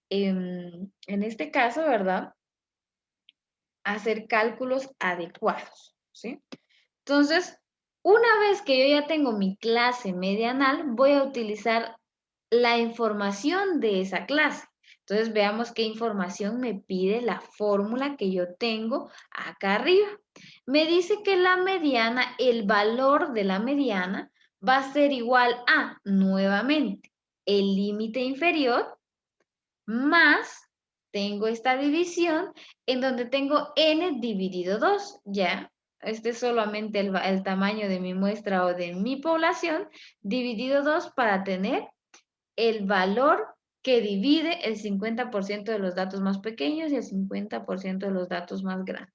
en este caso, ¿verdad? Hacer cálculos adecuados, ¿sí? Entonces, una vez que yo ya tengo mi clase medianal, voy a utilizar la información de esa clase. Entonces, veamos qué información me pide la fórmula que yo tengo acá arriba. Me dice que la mediana, el valor de la mediana va a ser igual a, nuevamente, el límite inferior más, tengo esta división en donde tengo n dividido 2, ¿ya? Este es solamente el tamaño de mi muestra o de mi población, dividido 2 para tener el valor que divide el 50% de los datos más pequeños y el 50% de los datos más grandes.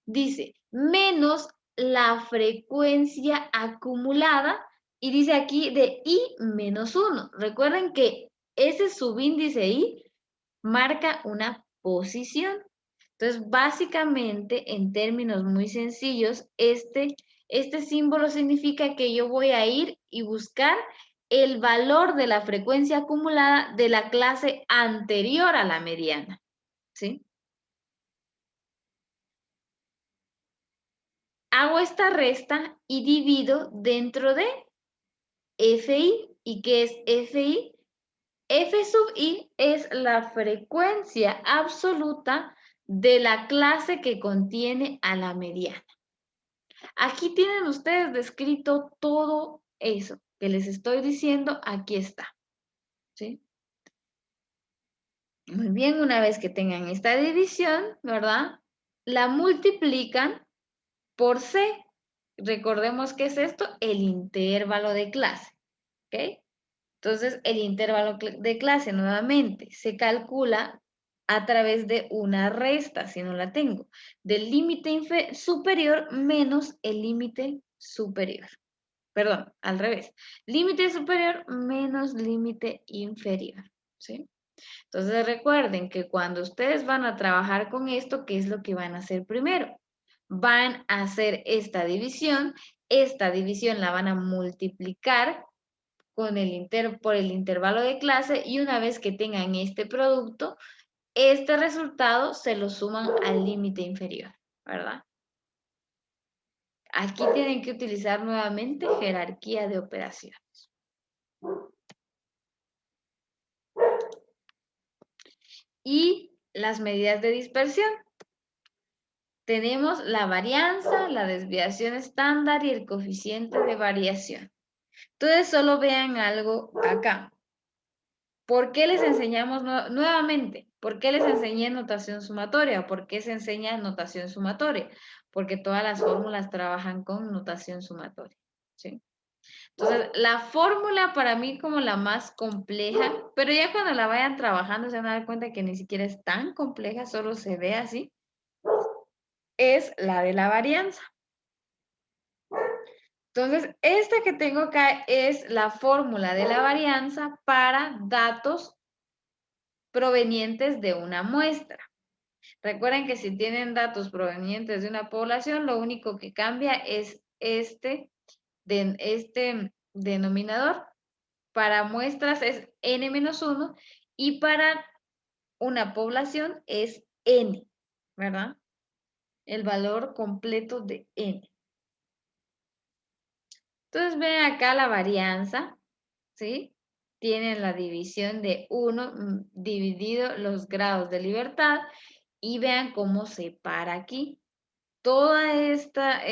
Dice, menos la frecuencia acumulada, y dice aquí de i menos 1. Recuerden que ese subíndice i marca una posición. Entonces, básicamente, en términos muy sencillos, este símbolo significa que yo voy a ir y buscar el valor de la frecuencia acumulada de la clase anterior a la mediana, ¿sí? Hago esta resta y divido dentro de FI. ¿Y qué es FI? F sub i es la frecuencia absoluta de la clase que contiene a la mediana. Aquí tienen ustedes descrito todo eso que les estoy diciendo, aquí está, ¿sí? Muy bien, una vez que tengan esta división, ¿verdad? La multiplican por C. Recordemos qué es esto, el intervalo de clase, ¿ok? Entonces, el intervalo de clase nuevamente se calcula a través de una resta, si no la tengo, del límite superior menos el límite superior. Perdón, al revés. Límite superior menos límite inferior, ¿sí? Entonces, recuerden que cuando ustedes van a trabajar con esto, ¿qué es lo que van a hacer primero? Van a hacer esta división la van a multiplicar por el intervalo de clase, y una vez que tengan este producto, este resultado se lo suman al límite inferior, ¿verdad? Aquí tienen que utilizar nuevamente jerarquía de operaciones. Y las medidas de dispersión. Tenemos la varianza, la desviación estándar y el coeficiente de variación. Entonces, solo vean algo acá. ¿Por qué les enseñamos nuevamente? ¿Por qué les enseñé notación sumatoria? ¿Por qué se enseña notación sumatoria? Porque todas las fórmulas trabajan con notación sumatoria, ¿sí? Entonces, la fórmula para mí como la más compleja, pero ya cuando la vayan trabajando se van a dar cuenta que ni siquiera es tan compleja, solo se ve así, es la de la varianza. Entonces, esta que tengo acá es la fórmula de la varianza para datos provenientes de una muestra. Recuerden que si tienen datos provenientes de una población, lo único que cambia es este denominador. Para muestras es n-1 y para una población es n, ¿verdad? El valor completo de n. Entonces ven acá la varianza, ¿sí? Tienen la división de 1 dividido los grados de libertad y vean cómo se para aquí. Toda esta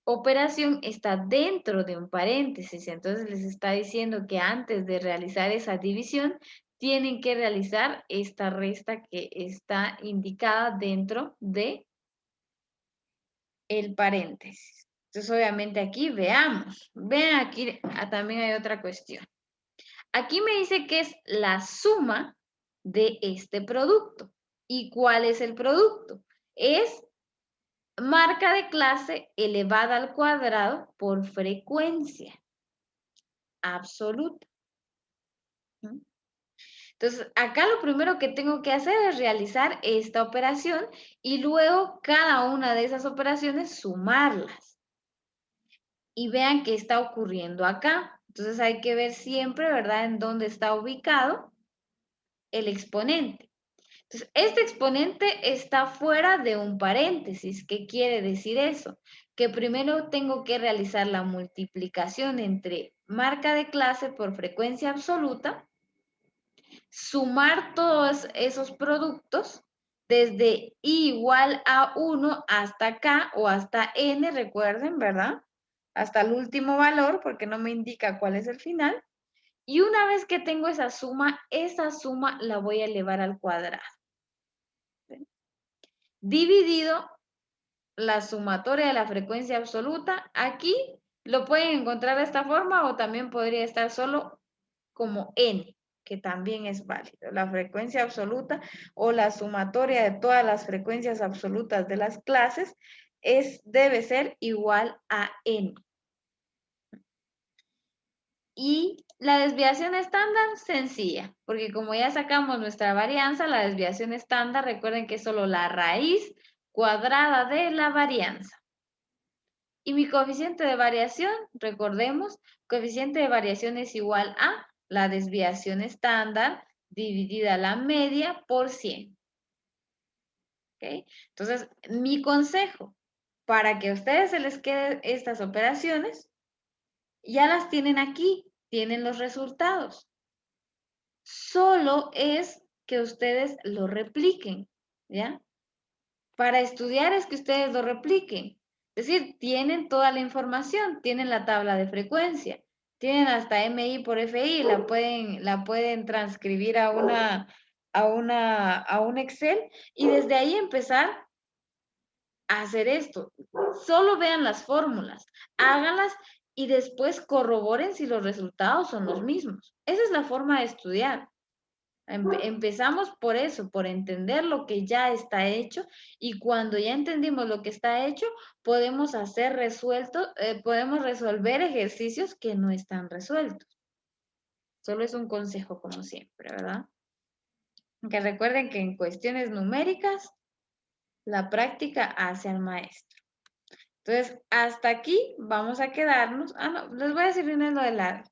operación está dentro de un paréntesis, entonces les está diciendo que antes de realizar esa división tienen que realizar esta resta que está indicada dentro de el paréntesis. Entonces, obviamente aquí veamos. Vean aquí también hay otra cuestión. Aquí me dice que es la suma de este producto. ¿Y cuál es el producto? Es marca de clase elevada al cuadrado por frecuencia absoluta. Entonces, acá lo primero que tengo que hacer es realizar esta operación y luego cada una de esas operaciones sumarlas. Y vean qué está ocurriendo acá. Entonces hay que ver siempre, ¿verdad?, en dónde está ubicado el exponente. Entonces, este exponente está fuera de un paréntesis. ¿Qué quiere decir eso? Que primero tengo que realizar la multiplicación entre marca de clase por frecuencia absoluta, sumar todos esos productos desde i igual a 1 hasta k o hasta n, recuerden, ¿verdad? Hasta el último valor, porque no me indica cuál es el final. Y una vez que tengo esa suma la voy a elevar al cuadrado. ¿Sí? Dividido la sumatoria de la frecuencia absoluta. Aquí lo pueden encontrar de esta forma o también podría estar solo como n, que también es válido. La frecuencia absoluta o la sumatoria de todas las frecuencias absolutas de las clases debe ser igual a n. Y la desviación estándar, sencilla, porque como ya sacamos nuestra varianza, la desviación estándar, recuerden que es solo la raíz cuadrada de la varianza. Y mi coeficiente de variación, recordemos, coeficiente de variación es igual a la desviación estándar dividida la media por 100. ¿Okay? Entonces, mi consejo, para que a ustedes se les queden estas operaciones, ya las tienen aquí, tienen los resultados. Solo es que ustedes lo repliquen, ¿ya? Para estudiar es que ustedes lo repliquen. Es decir, tienen toda la información, tienen la tabla de frecuencia, tienen hasta MI por FI, la pueden transcribir a un Excel y desde ahí empezar a hacer esto. Solo vean las fórmulas, háganlas y después corroboren si los resultados son los mismos. Esa es la forma de estudiar. Empezamos por eso, por entender lo que ya está hecho y cuando ya entendimos lo que está hecho, podemos podemos resolver ejercicios que no están resueltos. Solo es un consejo como siempre, ¿verdad? Que recuerden que en cuestiones numéricas, la práctica hace al maestro. Entonces, hasta aquí vamos a quedarnos. No, les voy a decir primero lo de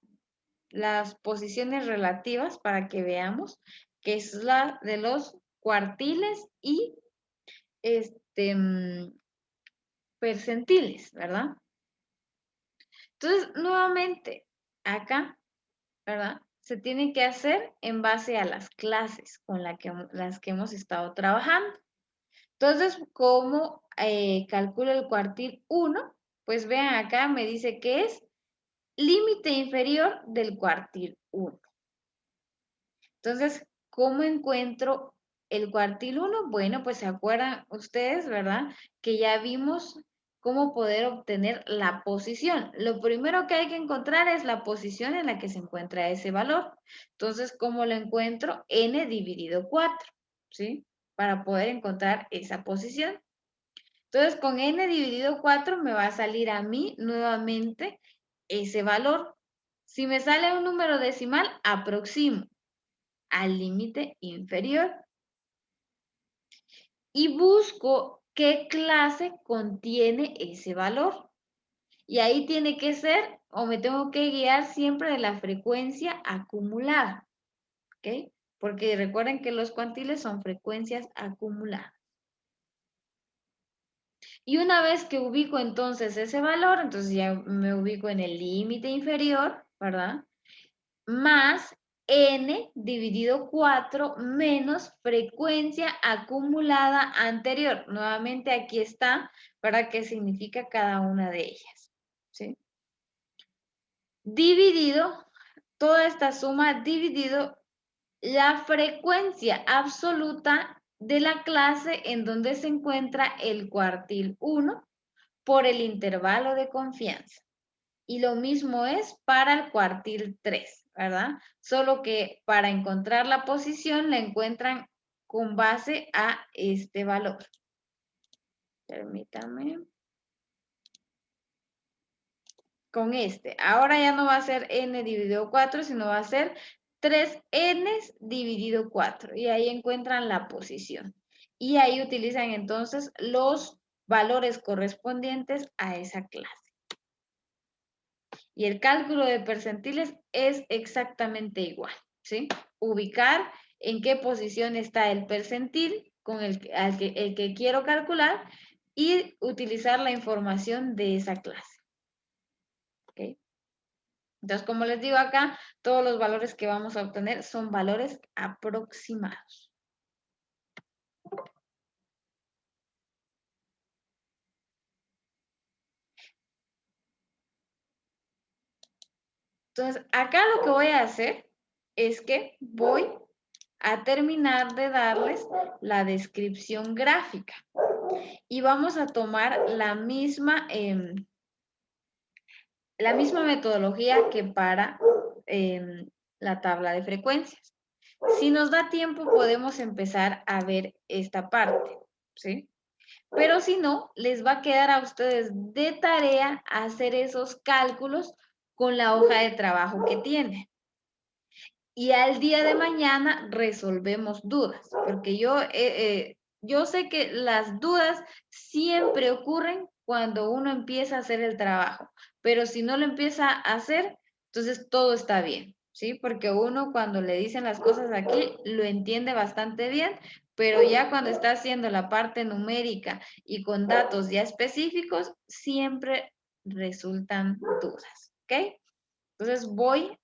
las posiciones relativas para que veamos, que es la de los cuartiles y percentiles, ¿verdad? Entonces, nuevamente, acá, ¿verdad? Se tiene que hacer en base a las clases con las que hemos estado trabajando. Entonces, ¿cómo calculo el cuartil 1? Pues vean acá, me dice que es límite inferior del cuartil 1. Entonces, ¿cómo encuentro el cuartil 1? Bueno, pues se acuerdan ustedes, ¿verdad? Que ya vimos cómo poder obtener la posición. Lo primero que hay que encontrar es la posición en la que se encuentra ese valor. Entonces, ¿cómo lo encuentro? N dividido 4, ¿sí? Para poder encontrar esa posición. Entonces, con n dividido 4 me va a salir a mí nuevamente ese valor. Si me sale un número decimal, aproximo al límite inferior y busco qué clase contiene ese valor. Y ahí tiene que ser, o me tengo que guiar siempre de la frecuencia acumulada. ¿Ok? Porque recuerden que los cuantiles son frecuencias acumuladas. Y una vez que ubico entonces ese valor, entonces ya me ubico en el límite inferior, ¿verdad? Más n dividido 4 menos frecuencia acumulada anterior. Nuevamente aquí está para qué significa cada una de ellas, ¿sí? Dividido, toda esta suma dividido la frecuencia absoluta de la clase en donde se encuentra el cuartil 1 por el intervalo de confianza. Y lo mismo es para el cuartil 3, ¿verdad? Solo que para encontrar la posición la encuentran con base a este valor. Permítame. Con este. Ahora ya no va a ser n dividido 4, sino va a ser 3n dividido 4. Y ahí encuentran la posición. Y ahí utilizan entonces los valores correspondientes a esa clase. Y el cálculo de percentiles es exactamente igual, ¿sí? Ubicar en qué posición está el percentil con el que quiero calcular y utilizar la información de esa clase. ¿Ok? Entonces, como les digo acá, todos los valores que vamos a obtener son valores aproximados. Entonces, acá lo que voy a hacer es que voy a terminar de darles la descripción gráfica. Y vamos a tomar la misma metodología que para la tabla de frecuencias. Si nos da tiempo, podemos empezar a ver esta parte, ¿sí? Pero si no, les va a quedar a ustedes de tarea hacer esos cálculos con la hoja de trabajo que tienen. Y al día de mañana resolvemos dudas, porque yo sé que las dudas siempre ocurren cuando uno empieza a hacer el trabajo, pero si no lo empieza a hacer, entonces todo está bien, ¿sí? Porque uno cuando le dicen las cosas aquí lo entiende bastante bien, pero ya cuando está haciendo la parte numérica y con datos ya específicos, siempre resultan dudas, ¿ok? Entonces voy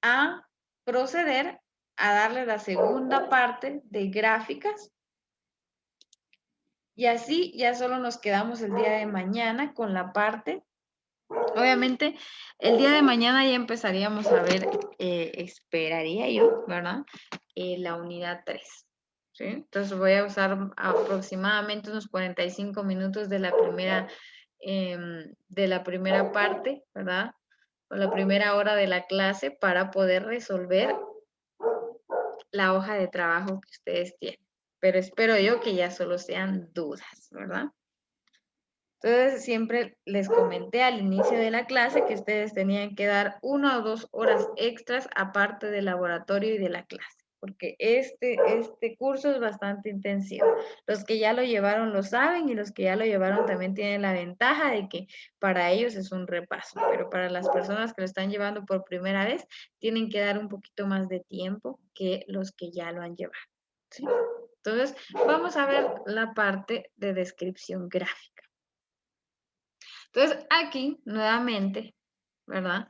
a proceder a darle la segunda parte de gráficas. Y así ya solo nos quedamos el día de mañana con la parte. Obviamente, el día de mañana ya empezaríamos a ver, esperaría yo, ¿verdad? La unidad 3. ¿Sí? Entonces voy a usar aproximadamente unos 45 minutos de la primera parte, ¿verdad? O la primera hora de la clase para poder resolver la hoja de trabajo que ustedes tienen. Pero espero yo que ya solo sean dudas, ¿verdad? Entonces, siempre les comenté al inicio de la clase que ustedes tenían que dar 1 o 2 horas extras aparte del laboratorio y de la clase, porque este curso es bastante intensivo. Los que ya lo llevaron lo saben y los que ya lo llevaron también tienen la ventaja de que para ellos es un repaso, pero para las personas que lo están llevando por primera vez, tienen que dar un poquito más de tiempo que los que ya lo han llevado, ¿sí? Entonces, vamos a ver la parte de descripción gráfica. Entonces, aquí nuevamente, ¿verdad?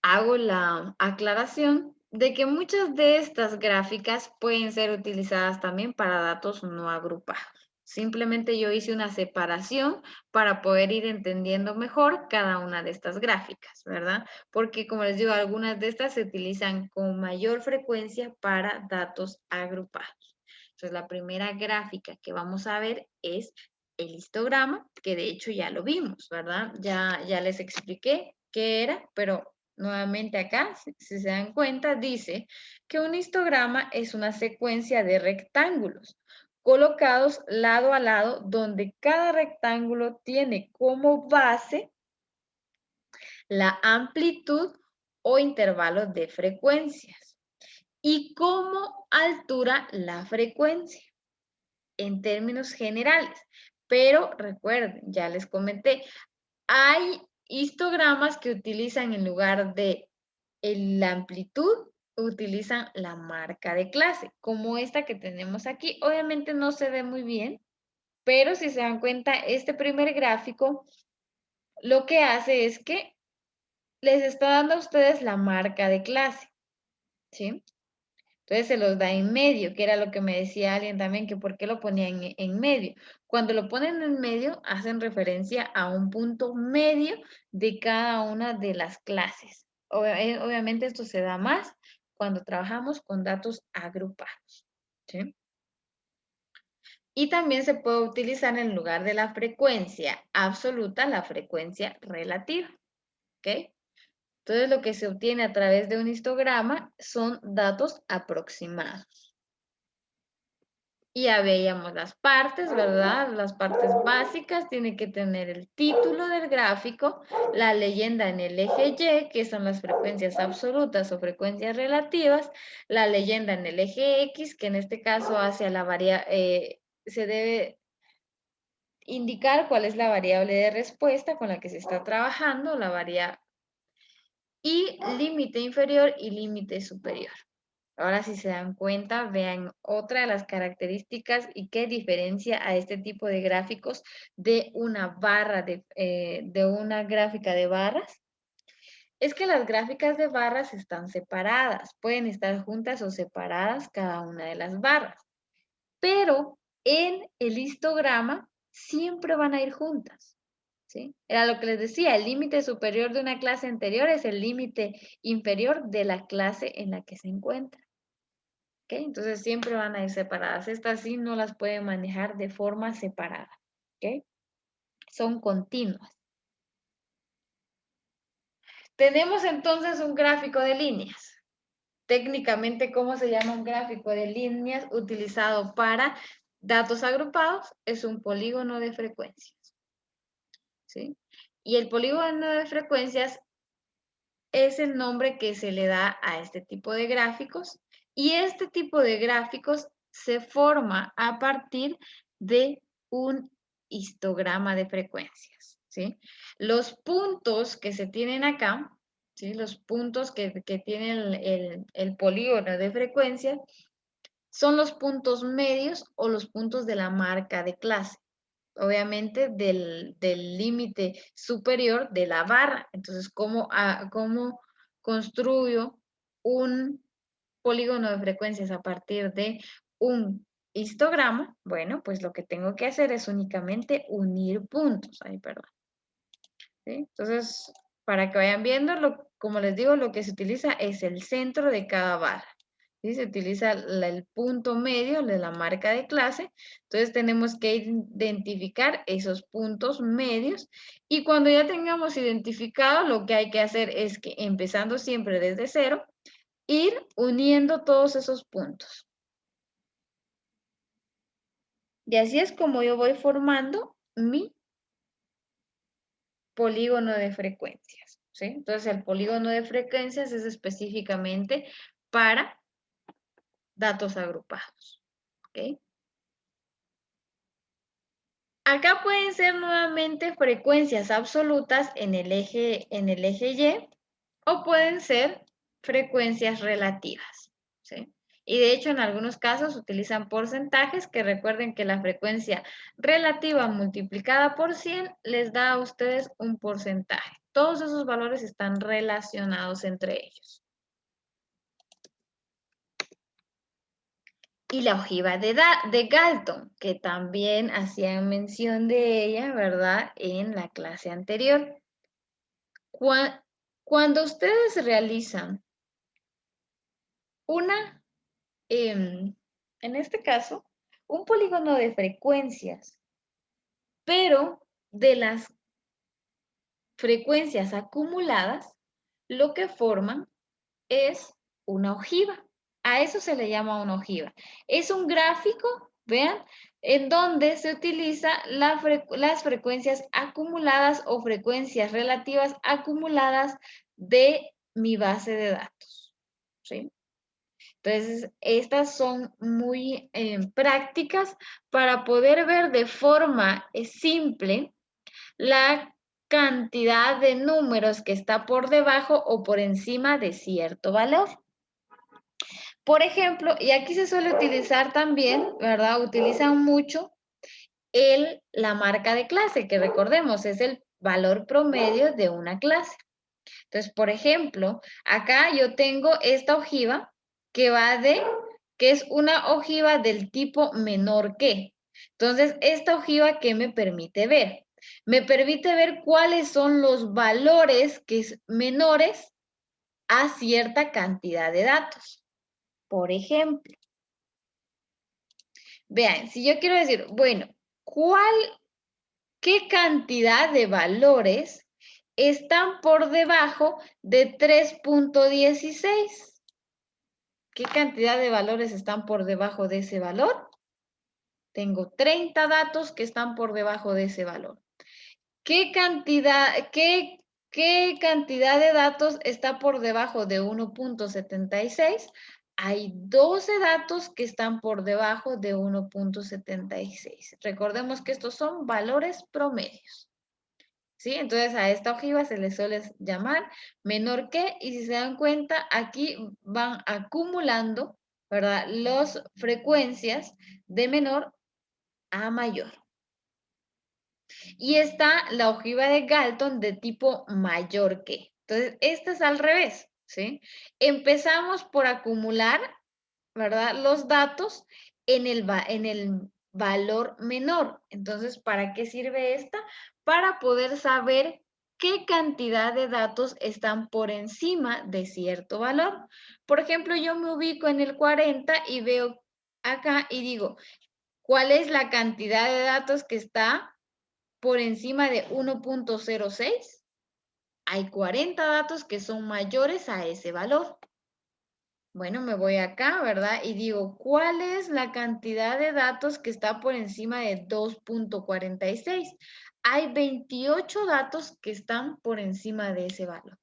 Hago la aclaración de que muchas de estas gráficas pueden ser utilizadas también para datos no agrupados. Simplemente yo hice una separación para poder ir entendiendo mejor cada una de estas gráficas, ¿verdad? Porque, como les digo, algunas de estas se utilizan con mayor frecuencia para datos agrupados. Entonces, la primera gráfica que vamos a ver es el histograma, que de hecho ya lo vimos, ¿verdad? Ya les expliqué qué era, pero nuevamente acá, si se dan cuenta, dice que un histograma es una secuencia de rectángulos colocados lado a lado, donde cada rectángulo tiene como base la amplitud o intervalo de frecuencias y como altura la frecuencia en términos generales. Pero recuerden, ya les comenté, hay histogramas que utilizan en lugar de la amplitud, utilizan la marca de clase, como esta que tenemos aquí. Obviamente no se ve muy bien, Pero si se dan cuenta, este primer gráfico lo que hace es que les está dando a ustedes la marca de clase, ¿sí? Entonces se los da en medio, que era lo que me decía alguien también, que por qué lo ponían en medio. Cuando lo ponen en medio, hacen referencia a un punto medio de cada una de las clases. Obviamente esto se da más cuando trabajamos con datos agrupados, ¿sí? Y también se puede utilizar en lugar de la frecuencia absoluta, la frecuencia relativa, ¿ok? Entonces lo que se obtiene a través de un histograma son datos aproximados. Y ya veíamos las partes, ¿verdad? Las partes básicas tienen que tener el título del gráfico, la leyenda en el eje Y, que son las frecuencias absolutas o frecuencias relativas, la leyenda en el eje X, que en este caso hacia la se debe indicar cuál es la variable de respuesta con la que se está trabajando, y límite inferior y límite superior. Ahora, si se dan cuenta, vean otra de las características y qué diferencia a este tipo de gráficos de una barra, de una gráfica de barras. Es que las gráficas de barras están separadas, pueden estar juntas o separadas cada una de las barras, pero en el histograma siempre van a ir juntas, ¿sí? Era lo que les decía, el límite superior de una clase anterior es el límite inferior de la clase en la que se encuentra. ¿Ok? Entonces siempre van a ir separadas. Estas sí no las pueden manejar de forma separada. ¿Ok? Son continuas. Tenemos entonces un gráfico de líneas. Técnicamente, ¿cómo se llama un gráfico de líneas utilizado para datos agrupados? Es un polígono de frecuencias. ¿Sí? Y el polígono de frecuencias es el nombre que se le da a este tipo de gráficos. Y este tipo de gráficos se forma a partir de un histograma de frecuencias, ¿sí? Los puntos que se tienen acá, ¿sí? Los puntos que tiene el polígono de frecuencias son los puntos medios o los puntos de la marca de clase. Obviamente del límite superior de la barra. Entonces, ¿cómo construyo un polígono de frecuencias a partir de un histograma? Bueno, pues lo que tengo que hacer es únicamente unir puntos. Ay, perdón. ¿Sí? Entonces, para que vayan viendo, como les digo, lo que se utiliza es el centro de cada barra. ¿Sí? Se utiliza el punto medio de la marca de clase. Entonces tenemos que identificar esos puntos medios. Y cuando ya tengamos identificado, lo que hay que hacer es que, empezando siempre desde cero, ir uniendo todos esos puntos. Y así es como yo voy formando mi polígono de frecuencias. ¿Sí? Entonces el polígono de frecuencias es específicamente para datos agrupados. ¿Ok? Acá pueden ser nuevamente frecuencias absolutas en el eje Y o pueden ser frecuencias relativas, ¿sí? Y de hecho en algunos casos utilizan porcentajes, que recuerden que la frecuencia relativa multiplicada por 100 les da a ustedes un porcentaje. Todos esos valores están relacionados entre ellos. Y la ojiva de Galton, que también hacían mención de ella, ¿verdad? En la clase anterior. Cuando ustedes realizan en este caso, un polígono de frecuencias, pero de las frecuencias acumuladas, lo que forman es una ojiva. A eso se le llama una ojiva. Es un gráfico, vean, en donde se utiliza las frecuencias acumuladas o frecuencias relativas acumuladas de mi base de datos. ¿Sí? Entonces, estas son muy prácticas para poder ver de forma simple la cantidad de números que está por debajo o por encima de cierto valor. Por ejemplo, y aquí se suele utilizar también, ¿verdad? Utilizan mucho la marca de clase, que recordemos es el valor promedio de una clase. Entonces, por ejemplo, acá yo tengo esta ojiva que es una ojiva del tipo menor que. Entonces, esta ojiva, ¿qué me permite ver? Me permite ver cuáles son los valores que es menores a cierta cantidad de datos. Por ejemplo, vean, si yo quiero decir, bueno, ¿qué cantidad de valores están por debajo de 3.16? ¿Qué cantidad de valores están por debajo de ese valor? Tengo 30 datos que están por debajo de ese valor. ¿Qué cantidad de datos está por debajo de 1.76? Hay 12 datos que están por debajo de 1.76. Recordemos que estos son valores promedios. ¿Sí? Entonces a esta ojiva se le suele llamar menor que, y si se dan cuenta, aquí van acumulando, ¿verdad? Las frecuencias de menor a mayor. Y está la ojiva de Galton de tipo mayor que. Entonces, esta es al revés, ¿sí? Empezamos por acumular, ¿verdad? Los datos en el valor menor. Entonces, ¿para qué sirve esta? Para poder saber qué cantidad de datos están por encima de cierto valor. Por ejemplo, yo me ubico en el 40 y veo acá y digo, ¿cuál es la cantidad de datos que está por encima de 1.06? Hay 40 datos que son mayores a ese valor. Bueno, me voy acá, ¿verdad? Y digo, ¿cuál es la cantidad de datos que está por encima de 2.46? Hay 28 datos que están por encima de ese valor.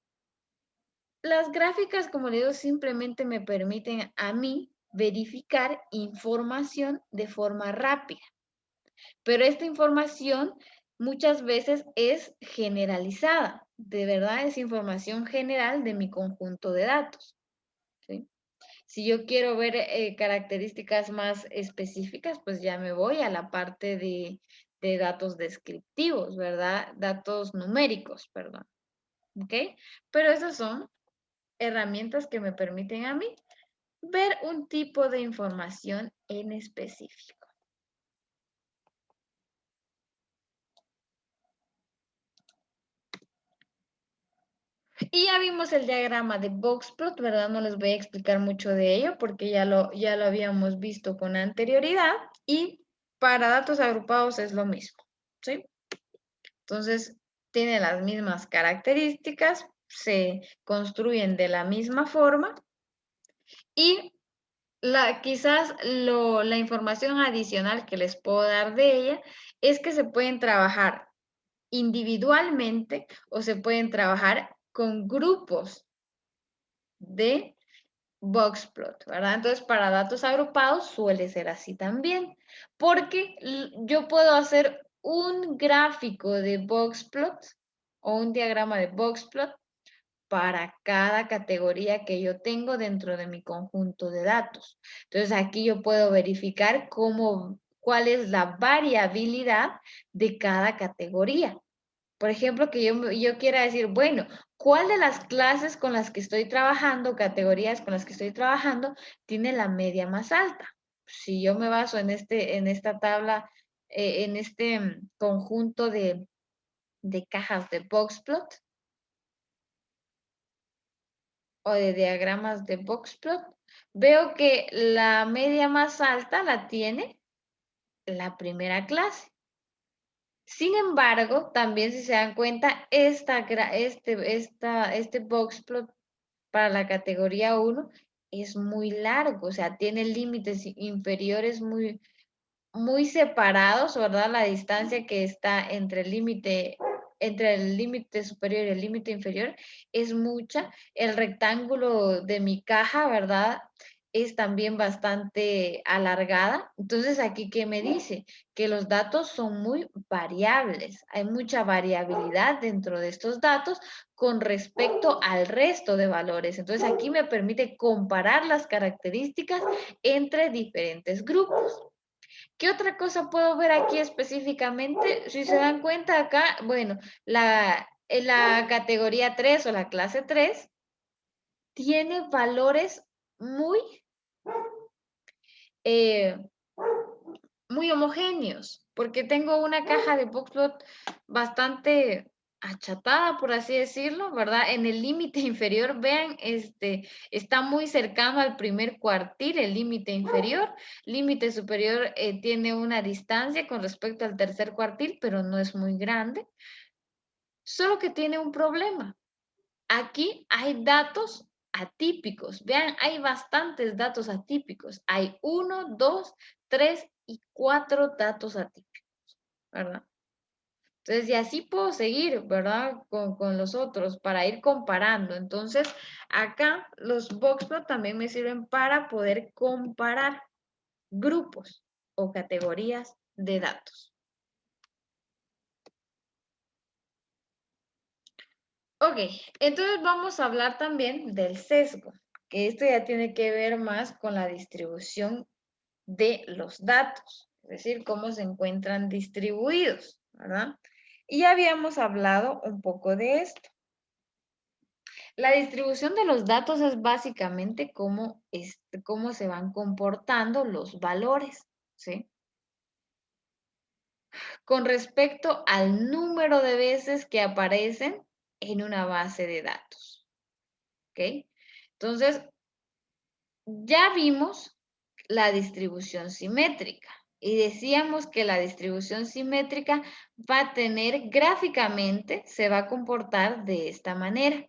Las gráficas, como le digo, simplemente me permiten a mí verificar información de forma rápida. Pero esta información muchas veces es generalizada. De verdad, es información general de mi conjunto de datos. ¿Sí? Si yo quiero ver características más específicas, pues ya me voy a la parte de datos descriptivos, ¿verdad? Datos numéricos, perdón. ¿Ok? Pero esas son herramientas que me permiten a mí ver un tipo de información en específico. Y ya vimos el diagrama de Boxplot, ¿verdad? No les voy a explicar mucho de ello porque ya lo habíamos visto con anterioridad. Y para datos agrupados es lo mismo, ¿sí? Entonces, tiene las mismas características, se construyen de la misma forma y quizás la información adicional que les puedo dar de ella es que se pueden trabajar individualmente o se pueden trabajar con grupos de Boxplot, ¿verdad? Entonces, para datos agrupados suele ser así también, porque yo puedo hacer un gráfico de Boxplot o un diagrama de Boxplot para cada categoría que yo tengo dentro de mi conjunto de datos. Entonces, aquí yo puedo verificar cuál es la variabilidad de cada categoría. Por ejemplo, que yo quiera decir, bueno, ¿cuál de las clases con las que estoy trabajando, categorías con las que estoy trabajando, tiene la media más alta? Si yo me baso en esta tabla, en este conjunto de cajas de Boxplot o de diagramas de Boxplot, veo que la media más alta la tiene la primera clase. Sin embargo, también si se dan cuenta, este Boxplot para la categoría 1 es muy largo, o sea, tiene límites inferiores muy, muy separados, ¿verdad? La distancia que está entre el límite superior y el límite inferior es mucha. El rectángulo de mi caja, ¿verdad? Es también bastante alargada. Entonces, aquí, ¿qué me dice? Que los datos son muy variables. Hay mucha variabilidad dentro de estos datos con respecto al resto de valores. Entonces, aquí me permite comparar las características entre diferentes grupos. ¿Qué otra cosa puedo ver aquí específicamente? Si se dan cuenta acá, bueno, en la categoría 3 o la clase 3 tiene valores muy, eh, muy homogéneos, porque tengo una caja de boxplot bastante achatada, por así decirlo, ¿verdad? En el límite inferior, vean, está muy cercano al primer cuartil, el límite inferior. Límite superior tiene una distancia con respecto al tercer cuartil, pero no es muy grande. Solo que tiene un problema. Aquí hay datos atípicos. Vean, hay bastantes datos atípicos. Hay 1, 2, 3 y 4 datos atípicos, ¿verdad? Entonces, y así puedo seguir, ¿verdad? Con los otros para ir comparando. Entonces, acá los boxplot también me sirven para poder comparar grupos o categorías de datos. Ok, entonces vamos a hablar también del sesgo, que esto ya tiene que ver más con la distribución de los datos, es decir, cómo se encuentran distribuidos, ¿verdad? Y ya habíamos hablado un poco de esto. La distribución de los datos es básicamente cómo se van comportando los valores, ¿sí? Con respecto al número de veces que aparecen en una base de datos, ¿ok? Entonces, ya vimos la distribución simétrica y decíamos que la distribución simétrica va a tener gráficamente, se va a comportar de esta manera.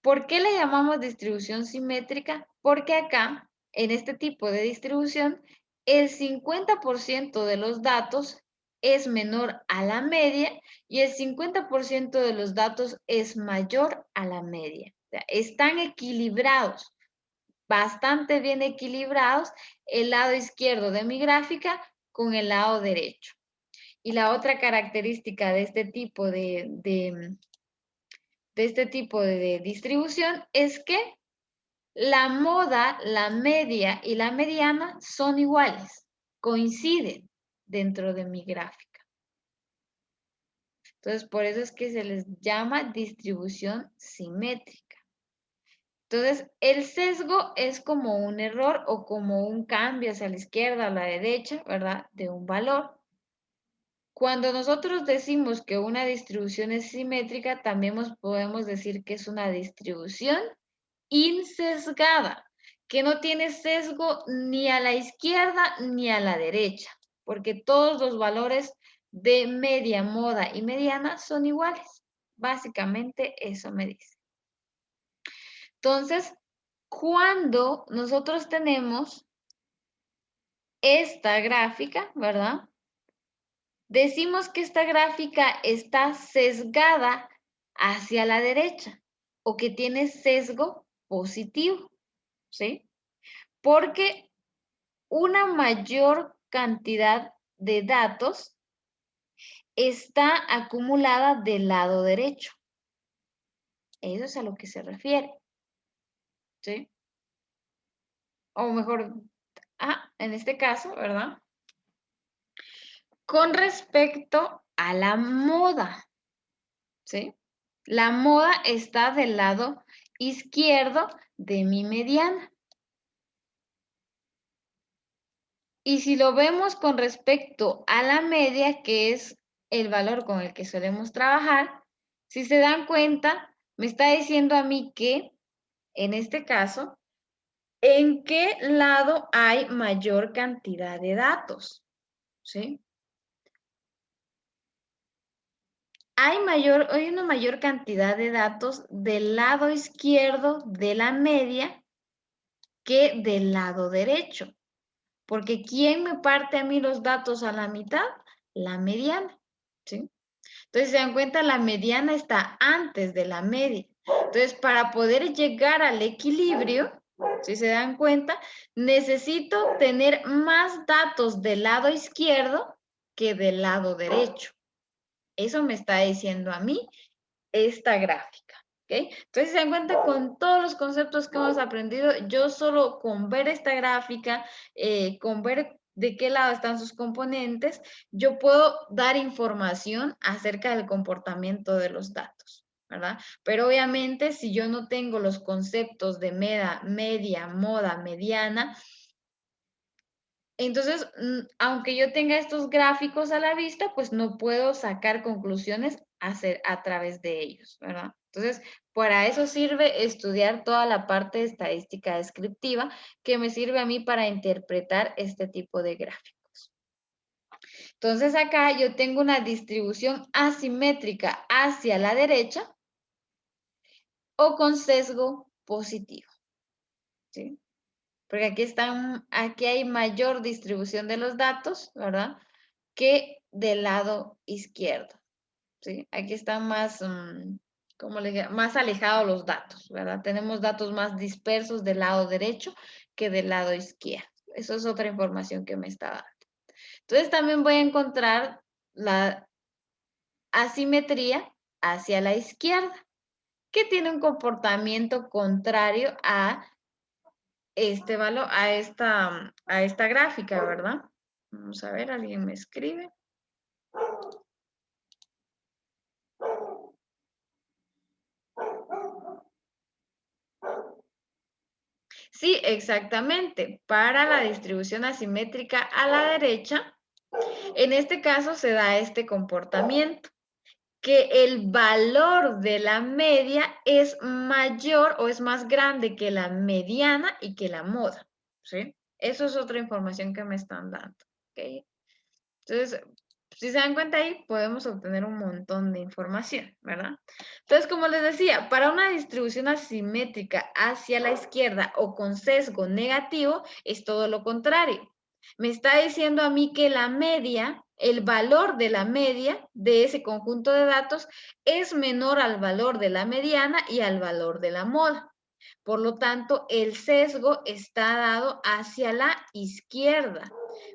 ¿Por qué le llamamos distribución simétrica? Porque acá, en este tipo de distribución, el 50% de los datos es menor a la media y el 50% de los datos es mayor a la media. O sea, están equilibrados, bastante bien equilibrados, el lado izquierdo de mi gráfica con el lado derecho. Y la otra característica de este tipo de distribución es que la moda, la media y la mediana son iguales, coinciden dentro de mi gráfica. Entonces, por eso es que se les llama distribución simétrica. Entonces, el sesgo es como un error o como un cambio hacia la izquierda o la derecha, ¿verdad? De un valor. Cuando nosotros decimos que una distribución es simétrica, también podemos decir que es una distribución insesgada, que no tiene sesgo ni a la izquierda ni a la derecha, porque todos los valores de media, moda y mediana son iguales. Básicamente eso me dice. Entonces, cuando nosotros tenemos esta gráfica, ¿verdad? Decimos que esta gráfica está sesgada hacia la derecha o que tiene sesgo positivo, ¿sí? Porque una mayor cantidad de datos está acumulada del lado derecho. Eso es a lo que se refiere, ¿sí? O mejor, en este caso, ¿verdad? Con respecto a la moda, ¿sí? La moda está del lado izquierdo de mi mediana. Y si lo vemos con respecto a la media, que es el valor con el que solemos trabajar, si se dan cuenta, me está diciendo a mí que, en este caso, ¿en qué lado hay mayor cantidad de datos? ¿Sí? Hay una mayor cantidad de datos del lado izquierdo de la media que del lado derecho. Porque ¿quién me parte a mí los datos a la mitad? La mediana, ¿sí? Entonces, se dan cuenta, la mediana está antes de la media. Entonces, para poder llegar al equilibrio, si se dan cuenta, necesito tener más datos del lado izquierdo que del lado derecho. Eso me está diciendo a mí esta gráfica. ¿Okay? Entonces, se dan cuenta con todos los conceptos que hemos aprendido, yo solo con ver esta gráfica, con ver de qué lado están sus componentes, yo puedo dar información acerca del comportamiento de los datos, ¿verdad? Pero obviamente si yo no tengo los conceptos de media, moda, mediana, entonces, aunque yo tenga estos gráficos a la vista, pues no puedo sacar conclusiones a través de ellos, ¿verdad? Entonces, para eso sirve estudiar toda la parte de estadística descriptiva que me sirve a mí para interpretar este tipo de gráficos. Entonces, acá yo tengo una distribución asimétrica hacia la derecha o con sesgo positivo, ¿sí? Porque aquí hay mayor distribución de los datos, ¿verdad? Que del lado izquierdo, ¿sí? Aquí están más, ¿cómo le digo? Más alejados los datos, ¿verdad? Tenemos datos más dispersos del lado derecho que del lado izquierdo. Eso es otra información que me está dando. Entonces también voy a encontrar la asimetría hacia la izquierda, que tiene un comportamiento contrario a este valor, a esta gráfica, ¿verdad? Vamos a ver, alguien me escribe. Sí, exactamente. Para la distribución asimétrica a la derecha, en este caso se da este comportamiento, que el valor de la media es mayor o es más grande que la mediana y que la moda, ¿sí? Eso es otra información que me están dando, ¿ok? Entonces, si se dan cuenta ahí, podemos obtener un montón de información, ¿verdad? Entonces, como les decía, para una distribución asimétrica hacia la izquierda o con sesgo negativo, es todo lo contrario. Me está diciendo a mí que la media, el valor de la media de ese conjunto de datos es menor al valor de la mediana y al valor de la moda. Por lo tanto, el sesgo está dado hacia la izquierda.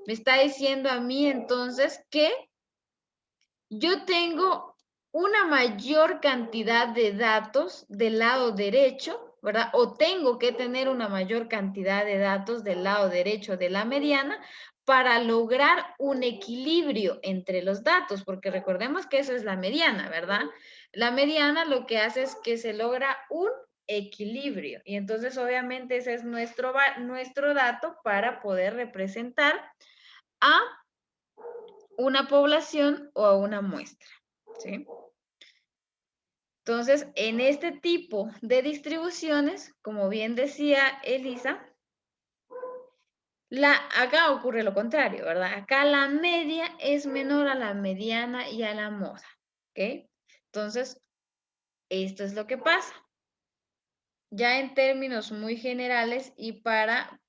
Me está diciendo a mí entonces que yo tengo una mayor cantidad de datos del lado derecho, ¿verdad? O tengo que tener una mayor cantidad de datos del lado derecho de la mediana para lograr un equilibrio entre los datos, porque recordemos que eso es la mediana, ¿verdad? La mediana lo que hace es que se logra un equilibrio y entonces obviamente ese es nuestro dato para poder representar a una población o a una muestra, ¿sí? Entonces, en este tipo de distribuciones, como bien decía Elisa, acá ocurre lo contrario, ¿verdad? Acá la media es menor a la mediana y a la moda, ¿ok? Entonces, esto es lo que pasa. Ya en términos muy generales y para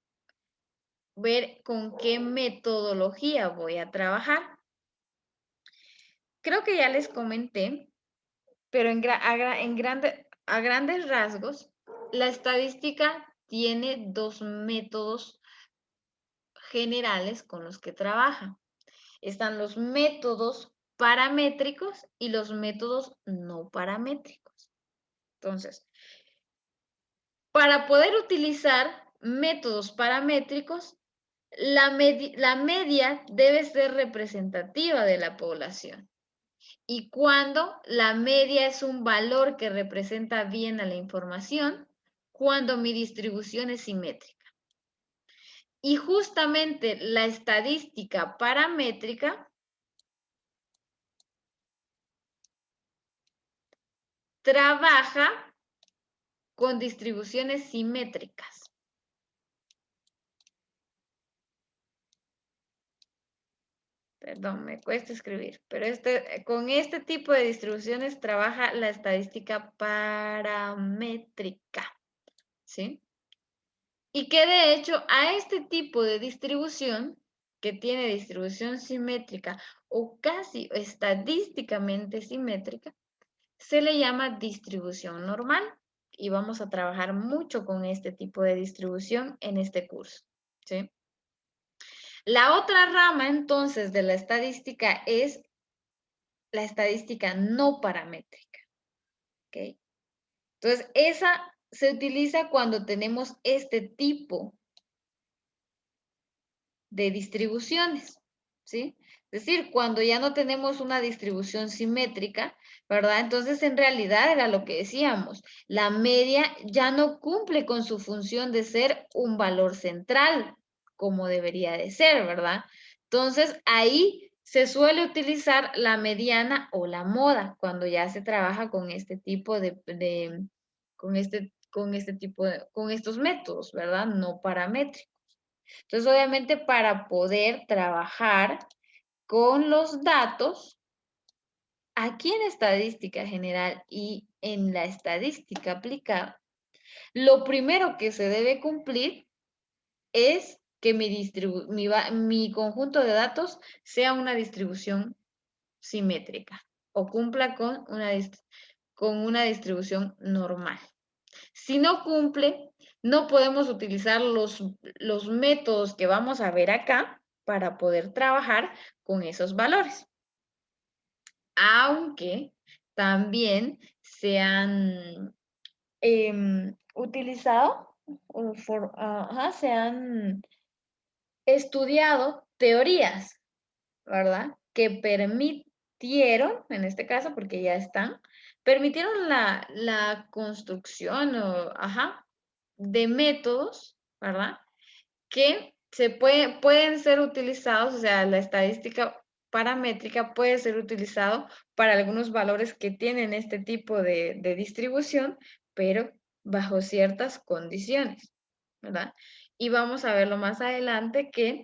ver con qué metodología voy a trabajar. Creo que ya les comenté, pero a grandes rasgos, la estadística tiene dos métodos generales con los que trabaja. Están los métodos paramétricos y los métodos no paramétricos. Entonces, para poder utilizar métodos paramétricos, la media debe ser representativa de la población. Y cuando la media es un valor que representa bien a la información, cuando mi distribución es simétrica. Y justamente la estadística paramétrica trabaja con distribuciones simétricas. Perdón, me cuesta escribir, pero con este tipo de distribuciones trabaja la estadística paramétrica, ¿sí? Y que de hecho a este tipo de distribución, que tiene distribución simétrica o casi estadísticamente simétrica, se le llama distribución normal. Y vamos a trabajar mucho con este tipo de distribución en este curso, ¿sí? La otra rama entonces de la estadística es la estadística no paramétrica, ¿ok? Entonces, esa se utiliza cuando tenemos este tipo de distribuciones, ¿sí? Es decir, cuando ya no tenemos una distribución simétrica, ¿verdad? Entonces, en realidad era lo que decíamos, la media ya no cumple con su función de ser un valor central, como debería de ser, ¿verdad? Entonces, ahí se suele utilizar la mediana o la moda cuando ya se trabaja con este tipo con estos métodos, ¿verdad? No paramétricos. Entonces, obviamente, para poder trabajar con los datos, aquí en estadística general y en la estadística aplicada, lo primero que se debe cumplir es que mi conjunto de datos sea una distribución simétrica o cumpla con una distribución normal. Si no cumple, no podemos utilizar los métodos que vamos a ver acá para poder trabajar con esos valores. Aunque también se han utilizado, se han estudiado teorías, ¿verdad? Que permitieron, en este caso, porque ya están, permitieron la construcción de métodos, ¿verdad? Que pueden ser utilizados, o sea, la estadística paramétrica puede ser utilizado para algunos valores que tienen este tipo de distribución, pero bajo ciertas condiciones, ¿verdad? Y vamos a verlo más adelante que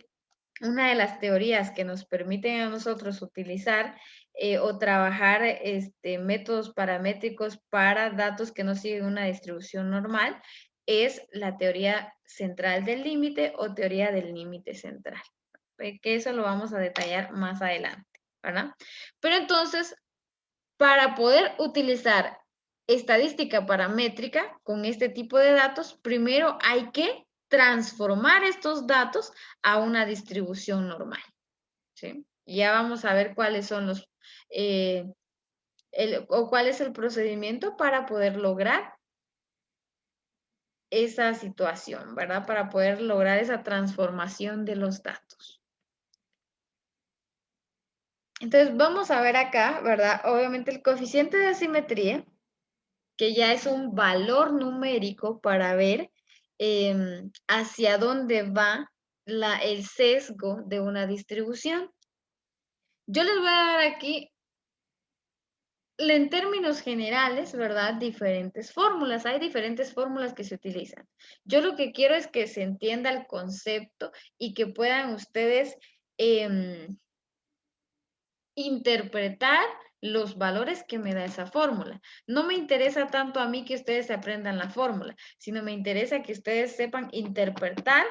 una de las teorías que nos permiten a nosotros utilizar o trabajar métodos paramétricos para datos que no siguen una distribución normal es la teoría central del límite o teoría del límite central, que eso lo vamos a detallar más adelante, ¿verdad? Pero entonces, para poder utilizar estadística paramétrica con este tipo de datos, primero hay que transformar estos datos a una distribución normal, ¿sí? Y ya vamos a ver cuáles son cuál es el procedimiento para poder lograr esa situación, ¿verdad? Para poder lograr esa transformación de los datos. Entonces, vamos a ver acá, ¿verdad? Obviamente el coeficiente de asimetría, que ya es un valor numérico para ver hacia dónde va el sesgo de una distribución. Yo les voy a dar aquí, en términos generales, ¿verdad? Diferentes fórmulas. Hay diferentes fórmulas que se utilizan. Yo lo que quiero es que se entienda el concepto y que puedan ustedes interpretar los valores que me da esa fórmula. No me interesa tanto a mí que ustedes aprendan la fórmula, sino me interesa que ustedes sepan interpretar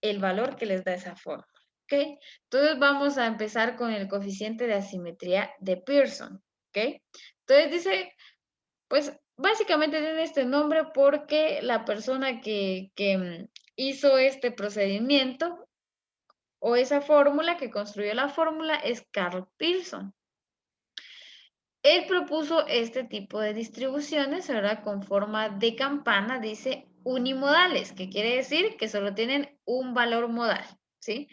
el valor que les da esa fórmula. ¿Ok? Entonces vamos a empezar con el coeficiente de asimetría de Pearson. ¿Ok? Entonces dice, pues básicamente tiene este nombre porque la persona que hizo este procedimiento o esa fórmula, que construyó la fórmula, es Carl Pearson. Él propuso este tipo de distribuciones, ahora con forma de campana, dice unimodales, que quiere decir que solo tienen un valor modal, ¿sí?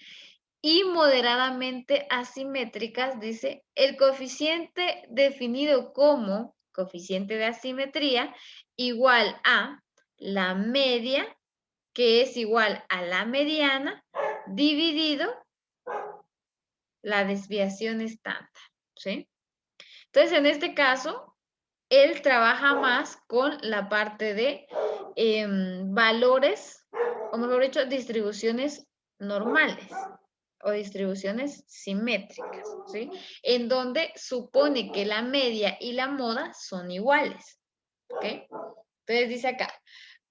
Y moderadamente asimétricas, dice el coeficiente definido como coeficiente de asimetría igual a la media, que es igual a la mediana, dividido la desviación estándar, ¿sí? Entonces, en este caso, él trabaja más con la parte de valores, o mejor dicho, distribuciones normales o distribuciones simétricas, ¿sí? En donde supone que la media y la moda son iguales, ¿ok? Entonces dice acá,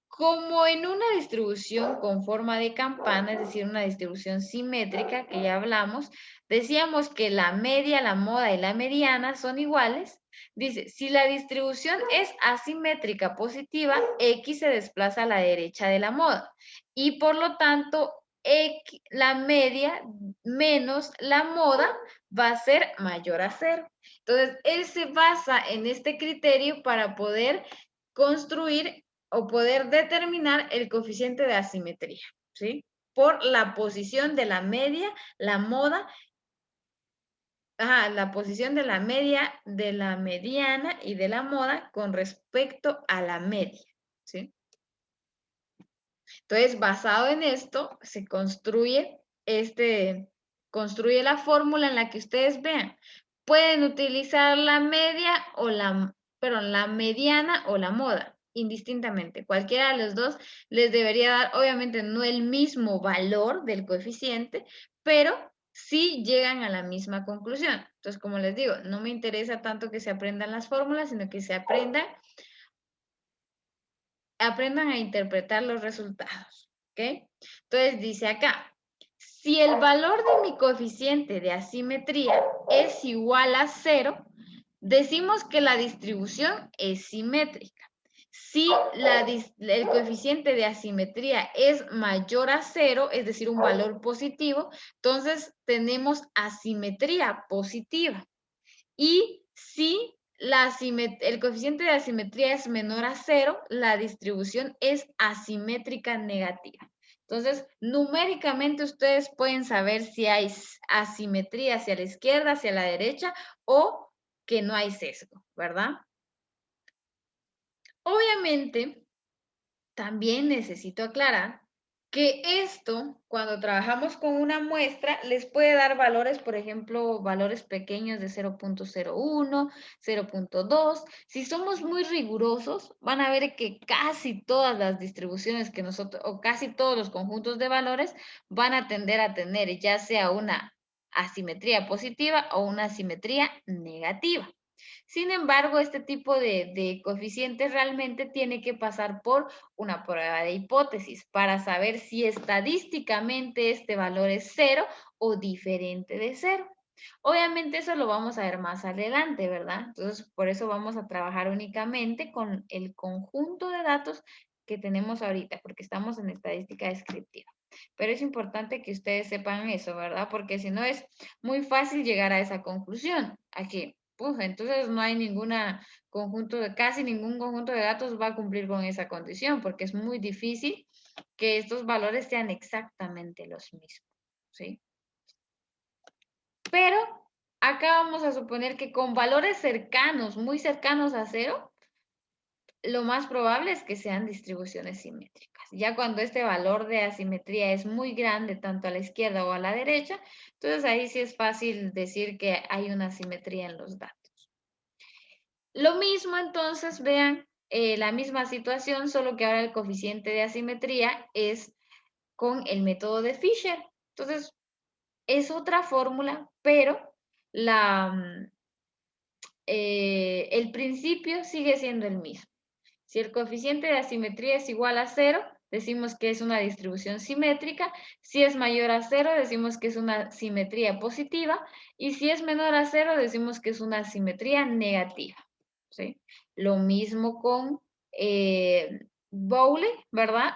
como en una distribución con forma de campana, es decir, una distribución simétrica, que ya hablamos, decíamos que la media, la moda y la mediana son iguales. Dice, si la distribución es asimétrica positiva, X se desplaza a la derecha de la moda. Y por lo tanto, la media menos la moda va a ser mayor a 0. Entonces, él se basa en este criterio para poder construir o poder determinar el coeficiente de asimetría, ¿sí? por la posición de la media, la moda, la posición de la media, de la mediana y de la moda con respecto a la media, ¿sí? Entonces, basado en esto, se construye construye la fórmula en la que ustedes vean. Pueden utilizar la media o la mediana o la moda, indistintamente. Cualquiera de los dos les debería dar, obviamente, no el mismo valor del coeficiente, pero sí llegan a la misma conclusión. Entonces, como les digo, no me interesa tanto que se aprendan las fórmulas, sino que se aprendan a interpretar los resultados, ¿ok? Entonces dice acá, si el valor de mi coeficiente de asimetría es igual a 0, decimos que la distribución es simétrica. Si el coeficiente de asimetría es mayor a 0, es decir, un valor positivo, entonces tenemos asimetría positiva. Y si el coeficiente de asimetría es menor a 0, la distribución es asimétrica negativa. Entonces, numéricamente ustedes pueden saber si hay asimetría hacia la izquierda, hacia la derecha o que no hay sesgo, ¿verdad? Obviamente, también necesito aclarar que esto, cuando trabajamos con una muestra, les puede dar valores, por ejemplo, valores pequeños de 0.01, 0.2. Si somos muy rigurosos, van a ver que casi todas las distribuciones que nosotros, o casi todos los conjuntos de valores, van a tender a tener ya sea una asimetría positiva o una asimetría negativa. Sin embargo, este tipo de coeficientes realmente tiene que pasar por una prueba de hipótesis para saber si estadísticamente este valor es 0 o diferente de 0. Obviamente eso lo vamos a ver más adelante, ¿verdad? Entonces, por eso vamos a trabajar únicamente con el conjunto de datos que tenemos ahorita, porque estamos en estadística descriptiva. Pero es importante que ustedes sepan eso, ¿verdad? Porque si no es muy fácil llegar a esa conclusión. Aquí, entonces no hay casi ningún conjunto de datos va a cumplir con esa condición, porque es muy difícil que estos valores sean exactamente los mismos, ¿sí? Pero acá vamos a suponer que con valores cercanos, muy cercanos a 0, lo más probable es que sean distribuciones simétricas. Ya cuando este valor de asimetría es muy grande, tanto a la izquierda o a la derecha, entonces ahí sí es fácil decir que hay una simetría en los datos. Lo mismo entonces, vean, la misma situación, solo que ahora el coeficiente de asimetría es con el método de Fisher. Entonces, es otra fórmula, pero el principio sigue siendo el mismo. Si el coeficiente de asimetría es igual a 0, decimos que es una distribución simétrica. Si es mayor a 0, decimos que es una simetría positiva. Y si es menor a 0, decimos que es una simetría negativa, ¿sí? Lo mismo con Bowley, ¿verdad?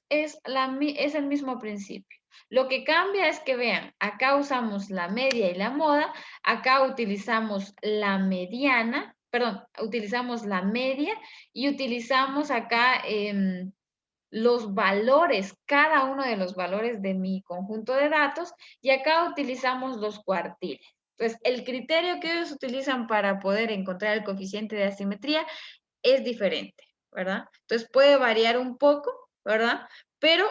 Es el mismo principio. Lo que cambia es que vean, acá usamos la media y la moda, acá utilizamos la mediana, perdón, utilizamos la media y utilizamos acá los valores, cada uno de los valores de mi conjunto de datos, y acá utilizamos los cuartiles. Entonces, el criterio que ellos utilizan para poder encontrar el coeficiente de asimetría es diferente, ¿verdad? Entonces, puede variar un poco, ¿verdad? Pero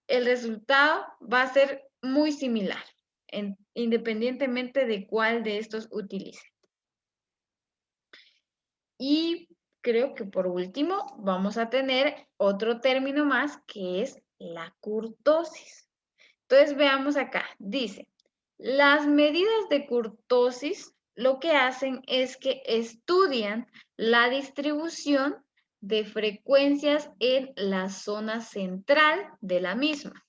el resultado va a ser muy similar, independientemente de cuál de estos utilicen. Y creo que por último vamos a tener otro término más que es la kurtosis. Entonces veamos acá, dice, las medidas de kurtosis lo que hacen es que estudian la distribución de frecuencias en la zona central de la misma.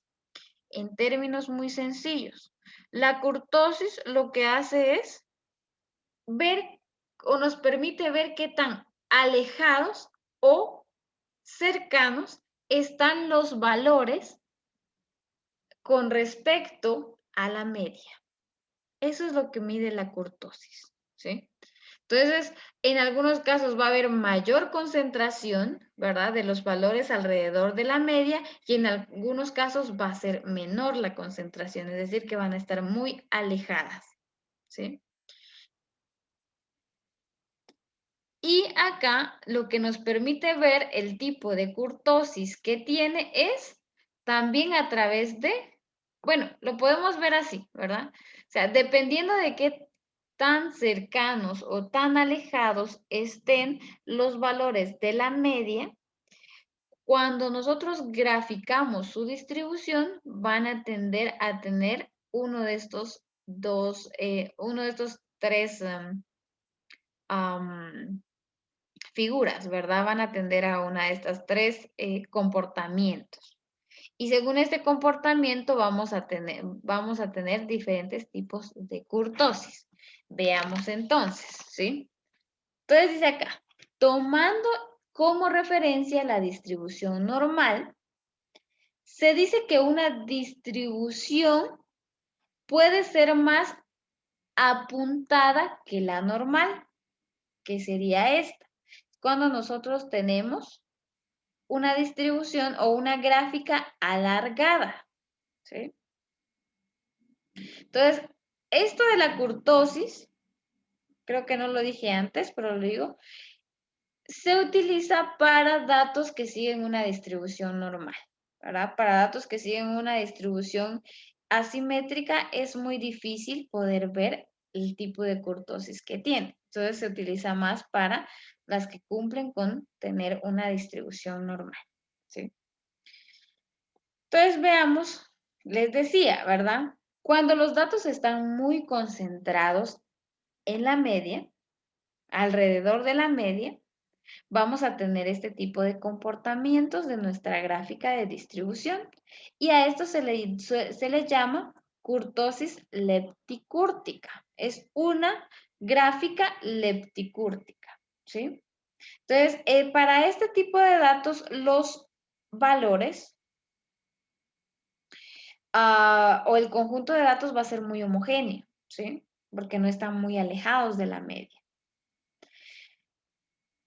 En términos muy sencillos, la kurtosis lo que hace es ver o nos permite ver qué tan alejados o cercanos están los valores con respecto a la media. Eso es lo que mide la kurtosis, ¿sí? Entonces, en algunos casos va a haber mayor concentración, ¿verdad? De los valores alrededor de la media y en algunos casos va a ser menor la concentración, es decir, que van a estar muy alejadas, ¿sí? Y acá lo que nos permite ver el tipo de kurtosis que tiene es también a través de, bueno, lo podemos ver así, ¿verdad? O sea, dependiendo de qué tan cercanos o tan alejados estén los valores de la media, cuando nosotros graficamos su distribución, van a tender a tener uno de estos tres figuras, ¿verdad? Van a tender a una de estas tres comportamientos. Y según este comportamiento vamos a tener diferentes tipos de kurtosis. Veamos entonces, ¿sí? Entonces dice acá, tomando como referencia la distribución normal, se dice que una distribución puede ser más apuntada que la normal, que sería esta. Cuando nosotros tenemos una distribución o una gráfica alargada, ¿sí? Entonces, esto de la kurtosis, creo que no lo dije antes, pero lo digo, se utiliza para datos que siguen una distribución normal, ¿verdad? Para datos que siguen una distribución asimétrica es muy difícil poder ver el tipo de kurtosis que tiene. Entonces, se utiliza más para las que cumplen con tener una distribución normal, ¿sí? Entonces veamos, les decía, ¿verdad? Cuando los datos están muy concentrados en la media, alrededor de la media, vamos a tener este tipo de comportamientos de nuestra gráfica de distribución. Y a esto se le llama kurtosis lepticúrtica. Es una gráfica lepticúrtica, ¿sí? Entonces, para este tipo de datos, los valores o el conjunto de datos va a ser muy homogéneo, ¿sí? Porque no están muy alejados de la media.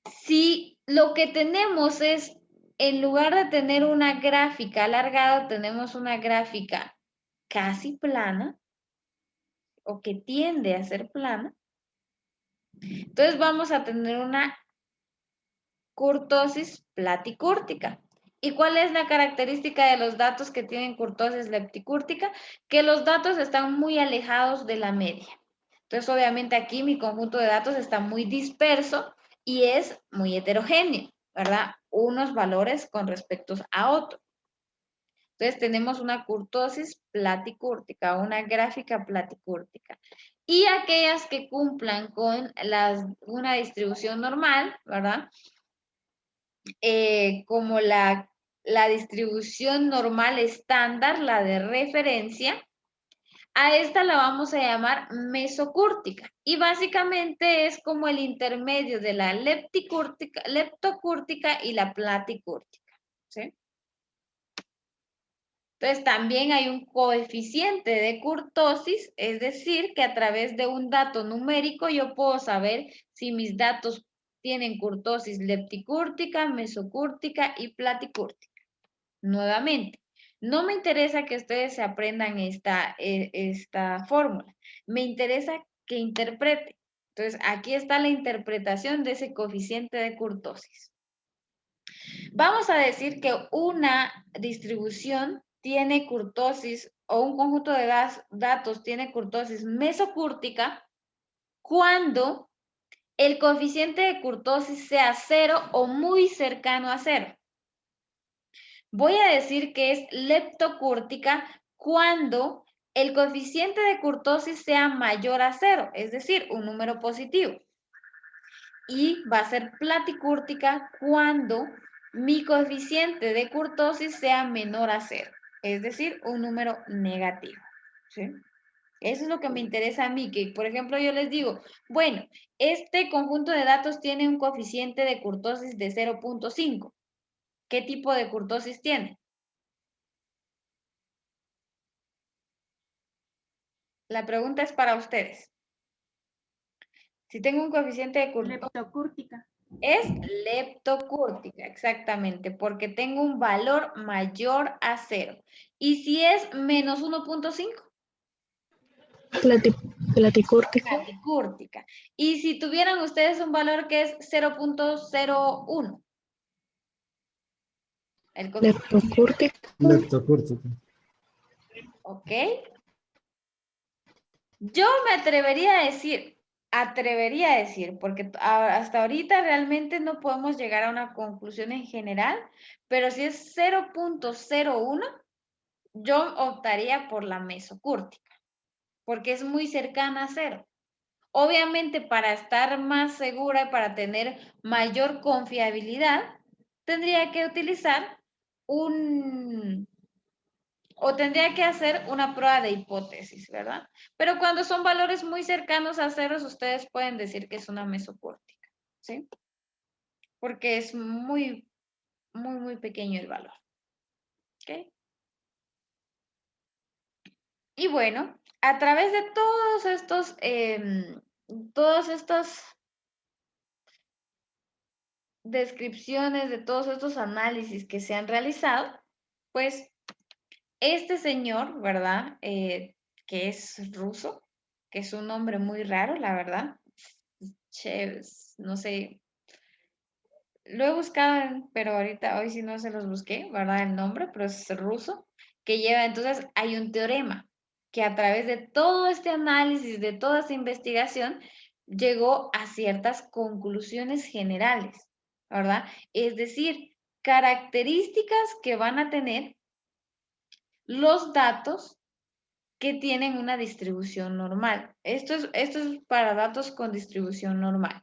Si lo que tenemos es, en lugar de tener una gráfica alargada, tenemos una gráfica casi plana, o que tiende a ser plana, entonces vamos a tener una kurtosis platicúrtica. ¿Y cuál es la característica de los datos que tienen kurtosis lepticúrtica? Que los datos están muy alejados de la media. Entonces, obviamente aquí mi conjunto de datos está muy disperso y es muy heterogéneo, ¿verdad? Unos valores con respecto a otros. Entonces, tenemos una kurtosis platicúrtica, una gráfica platicúrtica. Y aquellas que cumplan con una distribución normal, ¿verdad? Como la distribución normal estándar, la de referencia, a esta la vamos a llamar mesocúrtica. Y básicamente es como el intermedio de la leptocúrtica y la platicúrtica, ¿sí? Entonces también hay un coeficiente de kurtosis, es decir, que a través de un dato numérico yo puedo saber si mis datos tienen kurtosis lepticúrtica, mesocúrtica y platicúrtica. Nuevamente, no me interesa que ustedes se aprendan esta fórmula, me interesa que interpreten. Entonces, aquí está la interpretación de ese coeficiente de kurtosis. Vamos a decir que una distribución tiene kurtosis o un conjunto de datos tiene kurtosis mesocúrtica cuando el coeficiente de kurtosis sea 0 o muy cercano a 0. Voy a decir que es leptocúrtica cuando el coeficiente de kurtosis sea mayor a 0, es decir, un número positivo. Y va a ser platicúrtica cuando mi coeficiente de kurtosis sea menor a 0, es decir, un número negativo, ¿sí? Eso es lo que me interesa a mí, que por ejemplo yo les digo, bueno, este conjunto de datos tiene un coeficiente de kurtosis de 0.5. ¿Qué tipo de kurtosis tiene? La pregunta es para ustedes. Si tengo un coeficiente de curvatura, Leptocúrtica. es leptocúrtica, exactamente, porque tengo un valor mayor a 0. ¿Y si es menos 1.5? Platicúrtica. Platicúrtica. Y si tuvieran ustedes un valor que es 0.01. El coeficiente, Leptocúrtica. Leptocúrtica. ¿ok? Yo me atrevería a decir, porque hasta ahorita realmente no podemos llegar a una conclusión en general, pero si es 0.01, yo optaría por la mesocúrtica, porque es muy cercana a 0. Obviamente, para estar más segura y para tener mayor confiabilidad, tendría que utilizar tendría que hacer una prueba de hipótesis, ¿verdad? Pero cuando son valores muy cercanos a ceros, ustedes pueden decir que es una mesocúrtica, ¿sí? Porque es muy, muy, muy pequeño el valor, ¿ok? Y bueno, a través de todas estas descripciones, de todos estos análisis que se han realizado, pues este señor, ¿verdad? Que es ruso, que es un nombre muy raro, la verdad. No sé, lo he buscado, pero hoy sí no se los busqué, ¿verdad? El nombre, pero es ruso, que lleva, entonces hay un teorema que a través de todo este análisis, de toda esta investigación, llegó a ciertas conclusiones generales, ¿verdad? Es decir, características que van a tener los datos que tienen una distribución normal. Esto es para datos con distribución normal.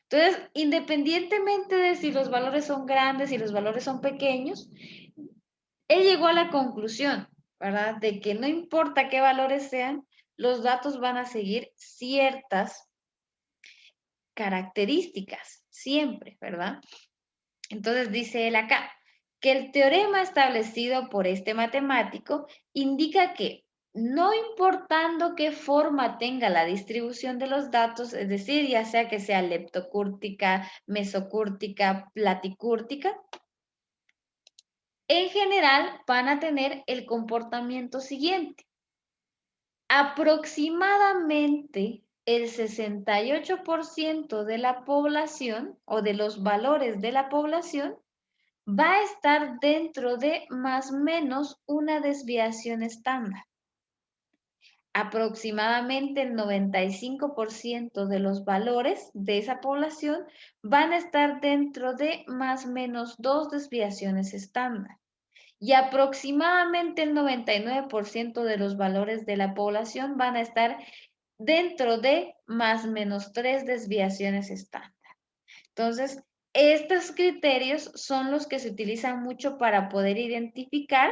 Entonces, independientemente de si los valores son grandes y los valores son pequeños, él llegó a la conclusión, ¿verdad? De que no importa qué valores sean, los datos van a seguir ciertas características, siempre, ¿verdad? Entonces dice él acá, que el teorema establecido por este matemático indica que no importando qué forma tenga la distribución de los datos, es decir, ya sea que sea leptocúrtica, mesocúrtica, platicúrtica, en general van a tener el comportamiento siguiente. Aproximadamente el 68% de la población o de los valores de la población va a estar dentro de más o menos una desviación estándar. Aproximadamente el 95% de los valores de esa población van a estar dentro de más o menos 2 desviaciones estándar. Y aproximadamente el 99% de los valores de la población van a estar dentro de más o menos 3 desviaciones estándar. Entonces, estos criterios son los que se utilizan mucho para poder identificar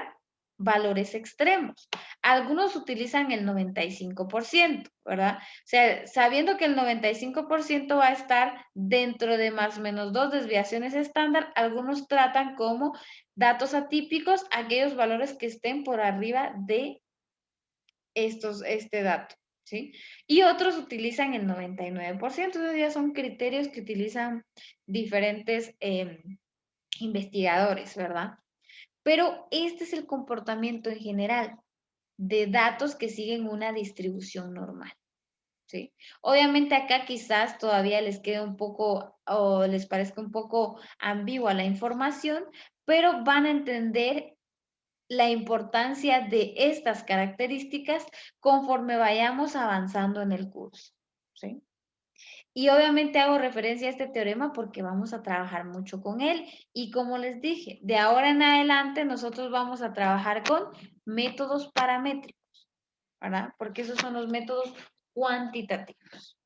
valores extremos. Algunos utilizan el 95%, ¿verdad? O sea, sabiendo que el 95% va a estar dentro de más o menos 2 desviaciones estándar, algunos tratan como datos atípicos aquellos valores que estén por arriba de este dato, ¿sí? Y otros utilizan el 99%, entonces ya son criterios que utilizan diferentes investigadores, ¿verdad? Pero este es el comportamiento en general de datos que siguen una distribución normal, ¿sí? Obviamente acá quizás todavía les quede un poco o les parezca un poco ambigua la información, pero van a entender la importancia de estas características conforme vayamos avanzando en el curso, ¿sí? Y obviamente hago referencia a este teorema porque vamos a trabajar mucho con él. Y como les dije, de ahora en adelante nosotros vamos a trabajar con métodos paramétricos, ¿verdad? Porque esos son los métodos cuantitativos.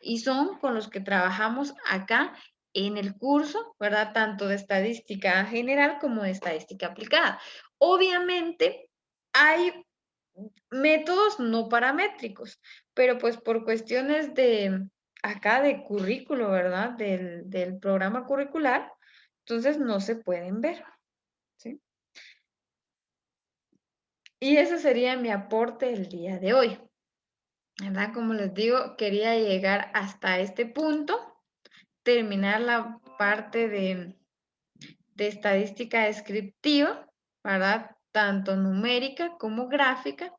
Y son con los que trabajamos acá en el curso, ¿verdad? Tanto de estadística general como de estadística aplicada. Obviamente hay métodos no paramétricos, pero pues por cuestiones de acá de currículo, ¿verdad? Del programa curricular, entonces no se pueden ver, ¿sí? Y ese sería mi aporte el día de hoy. ¿verdad? Como les digo, quería llegar hasta este punto, terminar la parte de estadística descriptiva, ¿verdad? Tanto numérica como gráfica,